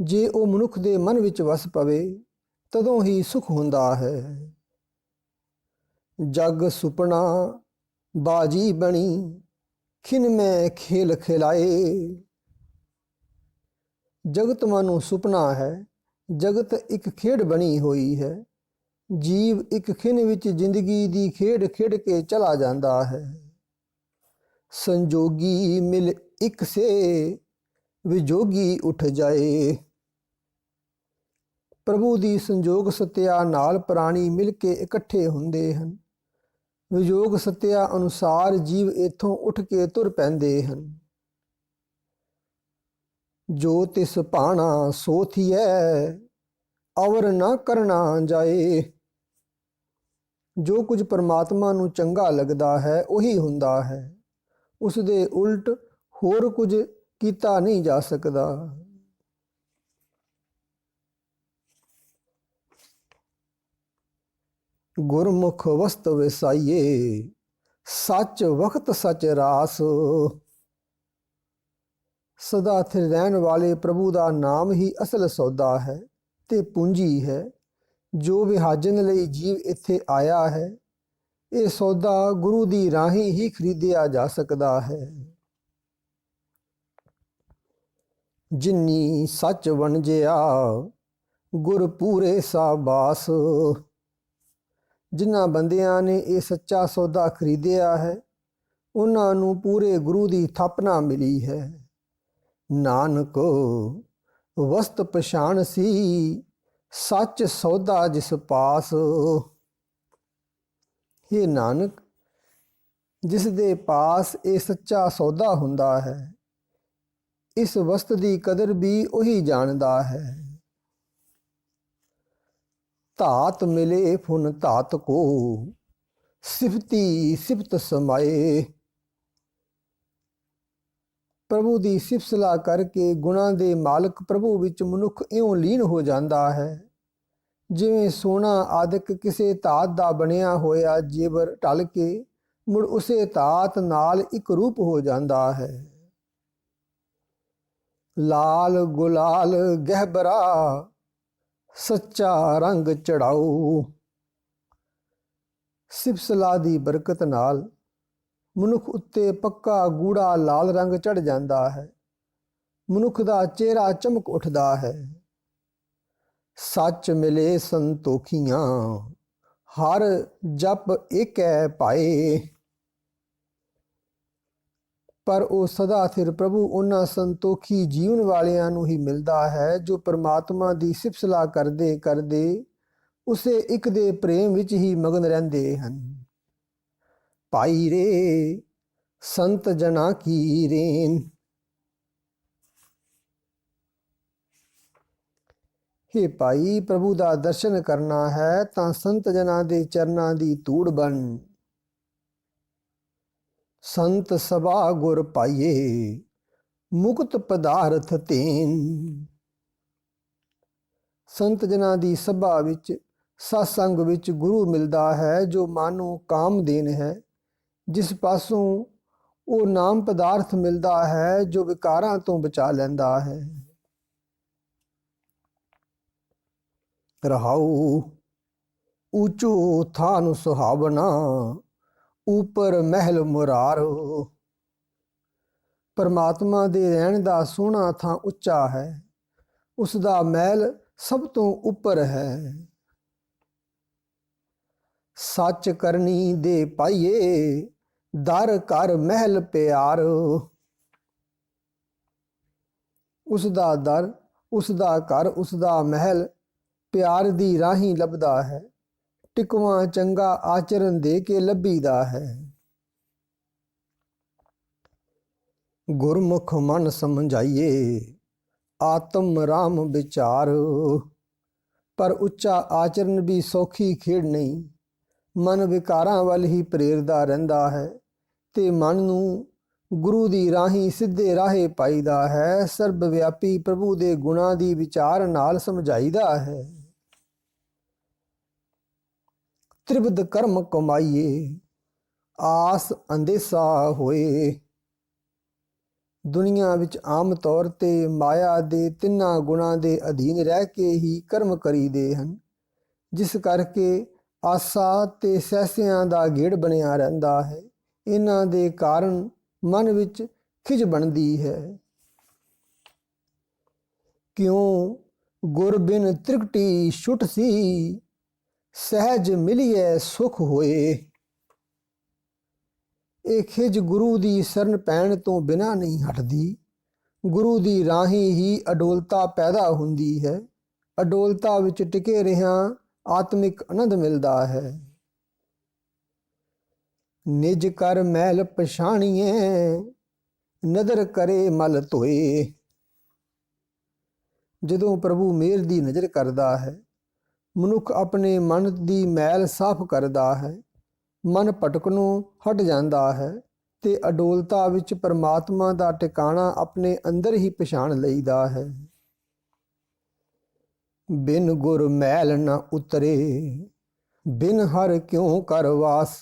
ਜੇ ਉਹ ਮਨੁੱਖ ਦੇ ਮਨ ਵਿੱਚ ਵਸ ਪਵੇ ਤਦੋਂ ਹੀ ਸੁਖ ਹੁੰਦਾ ਹੈ। ਜਗ ਸੁਪਨਾ ਬਾਜੀ ਬਣੀ, ਖਿਨ ਮੈਂ ਖੇਲ ਖਿਲਾਏ। ਜਗਤ ਮਾਨੋ ਸੁਪਨਾ ਹੈ। ਜਗਤ ਇੱਕ ਖੇਡ ਬਣੀ ਹੋਈ ਹੈ। ਜੀਵ ਇੱਕ ਖਿਨ ਵਿੱਚ ਜ਼ਿੰਦਗੀ ਦੀ ਖੇਡ ਖੇਡ ਕੇ ਚਲਾ ਜਾਂਦਾ ਹੈ। ਸੰਜੋਗੀ ਮਿਲ ਇੱਕ ਸੇ, ਵਿਜੋਗੀ ਉੱਠ ਜਾਏ। ਪ੍ਰਭੂ ਦੀ ਸੰਜੋਗ ਸੱਤਿਆ ਨਾਲ ਪ੍ਰਾਣੀ ਮਿਲ ਕੇ ਇਕੱਠੇ ਹੁੰਦੇ ਹਨ। ਵਿਜੋਗ ਸੱਤਿਆ ਅਨੁਸਾਰ ਜੀਵ ਇੱਥੋਂ ਉੱਠ ਕੇ ਤੁਰ ਪੈਂਦੇ ਹਨ। ਜੋ ਤਿਸ ਭਾਣਾ ਸੋ ਥੀਐ, ਅਵਰ ਨਾ ਕਰਨਾ ਜਾਏ। ਜੋ ਕੁਝ ਪਰਮਾਤਮਾ ਨੂੰ ਚੰਗਾ ਲੱਗਦਾ ਹੈ ਉਹੀ ਹੁੰਦਾ ਹੈ। ਉਸ ਦੇ ਉਲਟ ਹੋਰ ਕੁਝ ਕੀਤਾ ਨਹੀਂ ਜਾ ਸਕਦਾ। ਗੁਰਮੁਖ ਵਸਤ ਵਿਸਾਈਏ, ਸੱਚ ਵਕਤ ਸਚ ਰਾਸ। ਸਦਾ ਸਥਿਰ ਰਹਿਣ ਵਾਲੇ ਪ੍ਰਭੂ ਦਾ ਨਾਮ ਹੀ ਅਸਲ ਸੌਦਾ ਹੈ ਤੇ ਪੂੰਜੀ ਹੈ। ਜੋ ਵਿਹਾਜਨ ਲਈ ਜੀਵ ਇੱਥੇ ਆਇਆ ਹੈ, ਇਹ ਸੌਦਾ ਗੁਰੂ ਦੀ ਰਾਹੀਂ ਹੀ ਖਰੀਦਿਆ ਜਾ ਸਕਦਾ ਹੈ। ਜਿਨੀ ਸੱਚ ਵਣਜਿਆ, ਗੁਰ ਪੂਰੇ ਸਾਬਾਸ। ਜਿਨ੍ਹਾਂ ਬੰਦਿਆਂ ਨੇ ਇਹ ਸੱਚਾ ਸੌਦਾ ਖਰੀਦਿਆ ਹੈ, ਉਹਨਾਂ ਨੂੰ ਪੂਰੇ ਗੁਰੂ ਦੀ ਥਾਪਨਾ ਮਿਲੀ ਹੈ। ਨਾਨਕ ਵਸਤ ਪਛਾਣ ਸੀ, ਸੱਚ ਸੌਦਾ ਜਿਸ ਪਾਸ। हे ਨਾਨਕ, ਜਿਸ ਦੇ ਪਾਸ ਇਹ ਸੱਚਾ ਸੌਦਾ ਹੁੰਦਾ ਹੈ, ਇਸ ਵਸਤ ਦੀ ਕਦਰ ਵੀ ਉਹੀ ਜਾਣਦਾ ਹੈ। ਧਾਤ ਮਿਲੇ ਫੁਨ ਧਾਤ ਕੋ, ਸਿਫਤੀ ਸਿਫਤ ਸਮਾਏ। ਪ੍ਰਭੂ ਦੀ ਸਿਫਤ ਸਲਾਹ ਕਰਕੇ ਗੁਣਾਂ ਦੇ ਮਾਲਕ ਪ੍ਰਭੂ ਵਿੱਚ ਮਨੁੱਖ ਇਉਂ ਲੀਨ ਹੋ ਜਾਂਦਾ ਹੈ, ਜਿਵੇਂ ਸੋਨਾ ਆਦਿਕ ਕਿਸੇ ਧਾਤ ਦਾ ਬਣਿਆ ਹੋਇਆ ਜੇਵਰ ਢਲ ਕੇ ਮੁੜ ਉਸੇ ਧਾਤ ਨਾਲ ਇੱਕ ਰੂਪ ਹੋ ਜਾਂਦਾ ਹੈ। ਲਾਲ ਗੁਲਾਲ ਗਹਿਬਰਾ, ਸੱਚਾ ਰੰਗ ਚੜਾਓ। ਸਿਫਤ ਸਲਾਹ ਦੀ ਬਰਕਤ ਨਾਲ ਮਨੁੱਖ ਉੱਤੇ ਪੱਕਾ ਗੂੜਾ ਲਾਲ ਰੰਗ ਚੜ ਜਾਂਦਾ ਹੈ। ਮਨੁੱਖ ਦਾ ਚਿਹਰਾ ਚਮਕ ਉੱਠਦਾ ਹੈ। ਸੱਚ ਮਿਲੇ ਸੰਤੋਖੀਆਂ, ਹਰ ਜਪ ਏਕੈ ਪਾਏ। ਪਰ ਉਹ ਸਦਾ ਸਿਰ ਪ੍ਰਭੂ ਉਹਨਾਂ ਸੰਤੋਖੀ ਜੀਵਨ ਵਾਲਿਆਂ ਨੂੰ ਹੀ ਮਿਲਦਾ ਹੈ, ਜੋ ਪਰਮਾਤਮਾ ਦੀ ਸਿਫਤ ਸਲਾਹ ਕਰਦੇ ਕਰਦੇ ਉਸੇ ਇੱਕ ਦੇ ਪ੍ਰੇਮ ਵਿੱਚ ਹੀ ਮਗਨ ਰਹਿੰਦੇ ਹਨ। ਭਾਈ ਰੇ ਸੰਤ ਜਨਾ ਕੀ ਰੇਨ। हे ਭਾਈ, ਪ੍ਰਭੂ ਦਾ ਦਰਸ਼ਨ ਕਰਨਾ ਹੈ ਤਾਂ ਸੰਤ ਜਨਾਂ ਦੇ ਚਰਨਾਂ ਦੀ ਧੂੜ ਬਣ। ਸੰਤ ਸਭਾ ਗੁਰ ਪਾਈਏ, ਮੁਕਤ ਪਦਾਰਥ ਤੇਨ। ਸੰਤ ਜਨਾਂ ਦੀ ਸਭਾ ਵਿੱਚ, ਸਤਸੰਗ ਵਿੱਚ ਗੁਰੂ ਮਿਲਦਾ ਹੈ, ਜੋ ਮਨ ਨੂੰ ਕਾਮ ਦੇਨ ਹੈ, ਜਿਸ ਪਾਸੋਂ ਉਹ ਨਾਮ ਪਦਾਰਥ ਮਿਲਦਾ ਹੈ, ਜੋ ਵਿਕਾਰਾਂ ਤੋਂ ਬਚਾ ਲੈਂਦਾ ਹੈ। ਰਹਾਉ ਊਚੋ ਥਾਨ ਸੁਹਾਵਨਾ, ਉਪਰ ਮਹਿਲ ਮੁਰਾਰ। ਪਰਮਾਤਮਾ ਦੇ ਰਹਿਣ ਦਾ ਸੋਹਣਾ ਥਾਂ ਉੱਚਾ ਹੈ, ਉਸ ਦਾ ਮਹਿਲ ਸਭ ਤੋਂ ਉੱਪਰ ਹੈ। ਸੱਚ ਕਰਨੀ ਦੇ ਪਾਈਏ, ਦਰ ਘਰ ਮਹਿਲ ਪਿਆਰ। ਉਸ ਦਾ ਦਰ, ਉਸ ਦਾ ਘਰ, ਉਸ ਦਾ ਮਹਿਲ ਪਿਆਰ ਦੀ ਰਾਹੀਂ ਲੱਭਦਾ ਹੈ। ਟਿਕਵਾਂ ਚੰਗਾ ਆਚਰਨ ਦੇ ਕੇ ਲੱਭੀਦਾ ਹੈ। ਗੁਰਮੁਖ ਮਨ ਸਮਝਾਈਏ, ਆਤਮ ਰਾਮ ਵਿਚਾਰ। ਪਰ ਉੱਚਾ ਆਚਰਨ ਵੀ ਸੌਖੀ ਖੇਡ ਨਹੀਂ। ਮਨ ਵਿਕਾਰਾਂ ਵੱਲ ਹੀ ਪ੍ਰੇਰਦਾ ਰਹਿੰਦਾ ਹੈ ਤੇ ਮਨ ਨੂੰ ਗੁਰੂ ਦੀ ਰਾਹੀਂ ਸਿੱਧੇ ਰਾਹੇ ਪਾਈਦਾ ਹੈ। ਸਰਬ ਵਿਆਪੀ ਪ੍ਰਭੂ ਦੇ ਗੁਣਾਂ ਦੀ ਵਿਚਾਰ ਨਾਲ ਸਮਝਾਈਦਾ ਹੈ। ਤ੍ਰਿਬਦ ਕਰਮ ਕਮਾਈਏ, ਆਸ ਅੰਦੇਸਾ ਹੋਏ। ਦੁਨੀਆ ਵਿੱਚ ਆਮ ਤੌਰ ਤੇ ਮਾਇਆ ਦੇ ਤਿੰਨਾਂ ਗੁਣਾਂ ਦੇ ਅਧੀਨ ਰਹਿ ਕੇ ਹੀ ਕਰਮ ਕਰੀਦੇ ਹਨ, ਜਿਸ ਕਰਕੇ ਆਸਾ ਤੇ ਸਹਿਸਿਆਂ ਦਾ ਗੇੜ ਬਣਿਆ ਰਹਿੰਦਾ ਹੈ। ਇਹਨਾਂ ਦੇ ਕਾਰਨ ਮਨ ਵਿੱਚ ਖਿਝ ਬਣਦੀ ਹੈ। ਕਿਉਂ ਗੁਰ ਬਿਨ ਤ੍ਰਿਕਟੀ ਛੁਟ ਸੀ, ਸਹਿਜ ਮਿਲੀਏ ਸੁਖ ਹੋਏ। ਇਹ ਖਿਝ ਗੁਰੂ ਦੀ ਸ਼ਰਨ ਪੈਣ ਤੋਂ ਬਿਨਾਂ ਨਹੀਂ ਹਟਦੀ। ਗੁਰੂ ਦੀ ਰਾਹੀਂ ਹੀ ਅਡੋਲਤਾ ਪੈਦਾ ਹੁੰਦੀ ਹੈ। ਅਡੋਲਤਾ ਵਿੱਚ ਟਿਕੇ ਰਹਿਆਂ ਆਤਮਿਕ ਆਨੰਦ ਮਿਲਦਾ ਹੈ। ਨਿਜ ਕਰ ਮੈਲ ਪਛਾਣੀਏ, ਨਦਰ ਕਰੇ ਮਲ ਧੋਏ। ਜਦੋਂ ਪ੍ਰਭੂ ਮਿਹਰ ਦੀ ਨਜ਼ਰ ਕਰਦਾ ਹੈ, ਮਨੁੱਖ ਆਪਣੇ ਮਨ ਦੀ ਮੈਲ ਸਾਫ਼ ਕਰਦਾ ਹੈ। ਮਨ ਭਟਕਣੋਂ ਹਟ ਜਾਂਦਾ ਹੈ ਤੇ ਅਡੋਲਤਾ ਵਿੱਚ ਪਰਮਾਤਮਾ ਦਾ ਟਿਕਾਣਾ ਆਪਣੇ ਅੰਦਰ ਹੀ ਪਛਾਣ ਲਈਦਾ ਹੈ। ਬਿਨ ਗੁਰ ਮੈਲ ਨ ਉਤਰੇ, ਬਿਨ ਹਰ ਕਿਉਂ ਕਰ ਵਾਸ।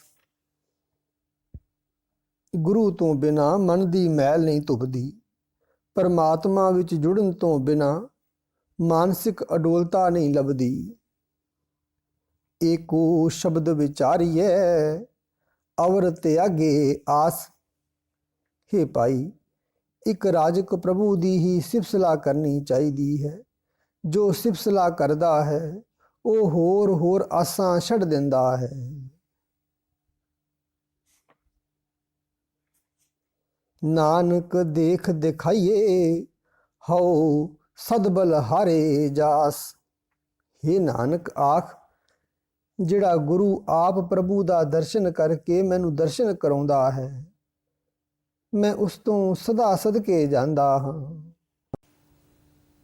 ਗੁਰੂ ਤੋਂ ਬਿਨਾ ਮਨ ਦੀ ਮੈਲ ਨਹੀਂ ਧੁੱਪਦੀ। ਪਰਮਾਤਮਾ ਵਿੱਚ ਜੁੜਨ ਤੋਂ ਬਿਨਾ ਮਾਨਸਿਕ ਅਡੋਲਤਾ ਨਹੀਂ ਲੱਭਦੀ। ਏਕੋ ਸ਼ਬਦ ਵਿਚਾਰੀਐ ਅਵਰ ਤਿਆਗੇ ਆਸ। ਹੇ ਭਾਈ, ਇੱਕ ਰਾਜਕ ਪ੍ਰਭੂ ਦੀ ਹੀ ਸਿਫਤ ਸਲਾਹ ਕਰਨੀ ਚਾਹੀਦੀ ਹੈ। ਜੋ ਸਿਫਤ ਸਲਾਹ ਕਰਦਾ ਹੈ ਉਹ ਹੋਰ ਹੋਰ ਆਸਾਂ ਛੱਡ ਦਿੰਦਾ ਹੈ। ਨਾਨਕ ਦੇਖ ਦਿਖਾਈਏ ਹਉ ਸਦਬਲ ਹਾਰੇ ਜਾਸ। ਹੇ ਨਾਨਕ ਆਖ, ਜਿਹੜਾ ਗੁਰੂ ਆਪ ਪ੍ਰਭੂ ਦਾ ਦਰਸ਼ਨ ਕਰਕੇ ਮੈਨੂੰ ਦਰਸ਼ਨ ਕਰਾਉਂਦਾ ਹੈ, ਮੈਂ ਉਸ ਤੋਂ ਸਦਾ ਸਦਕੇ ਜਾਂਦਾ ਹਾਂ।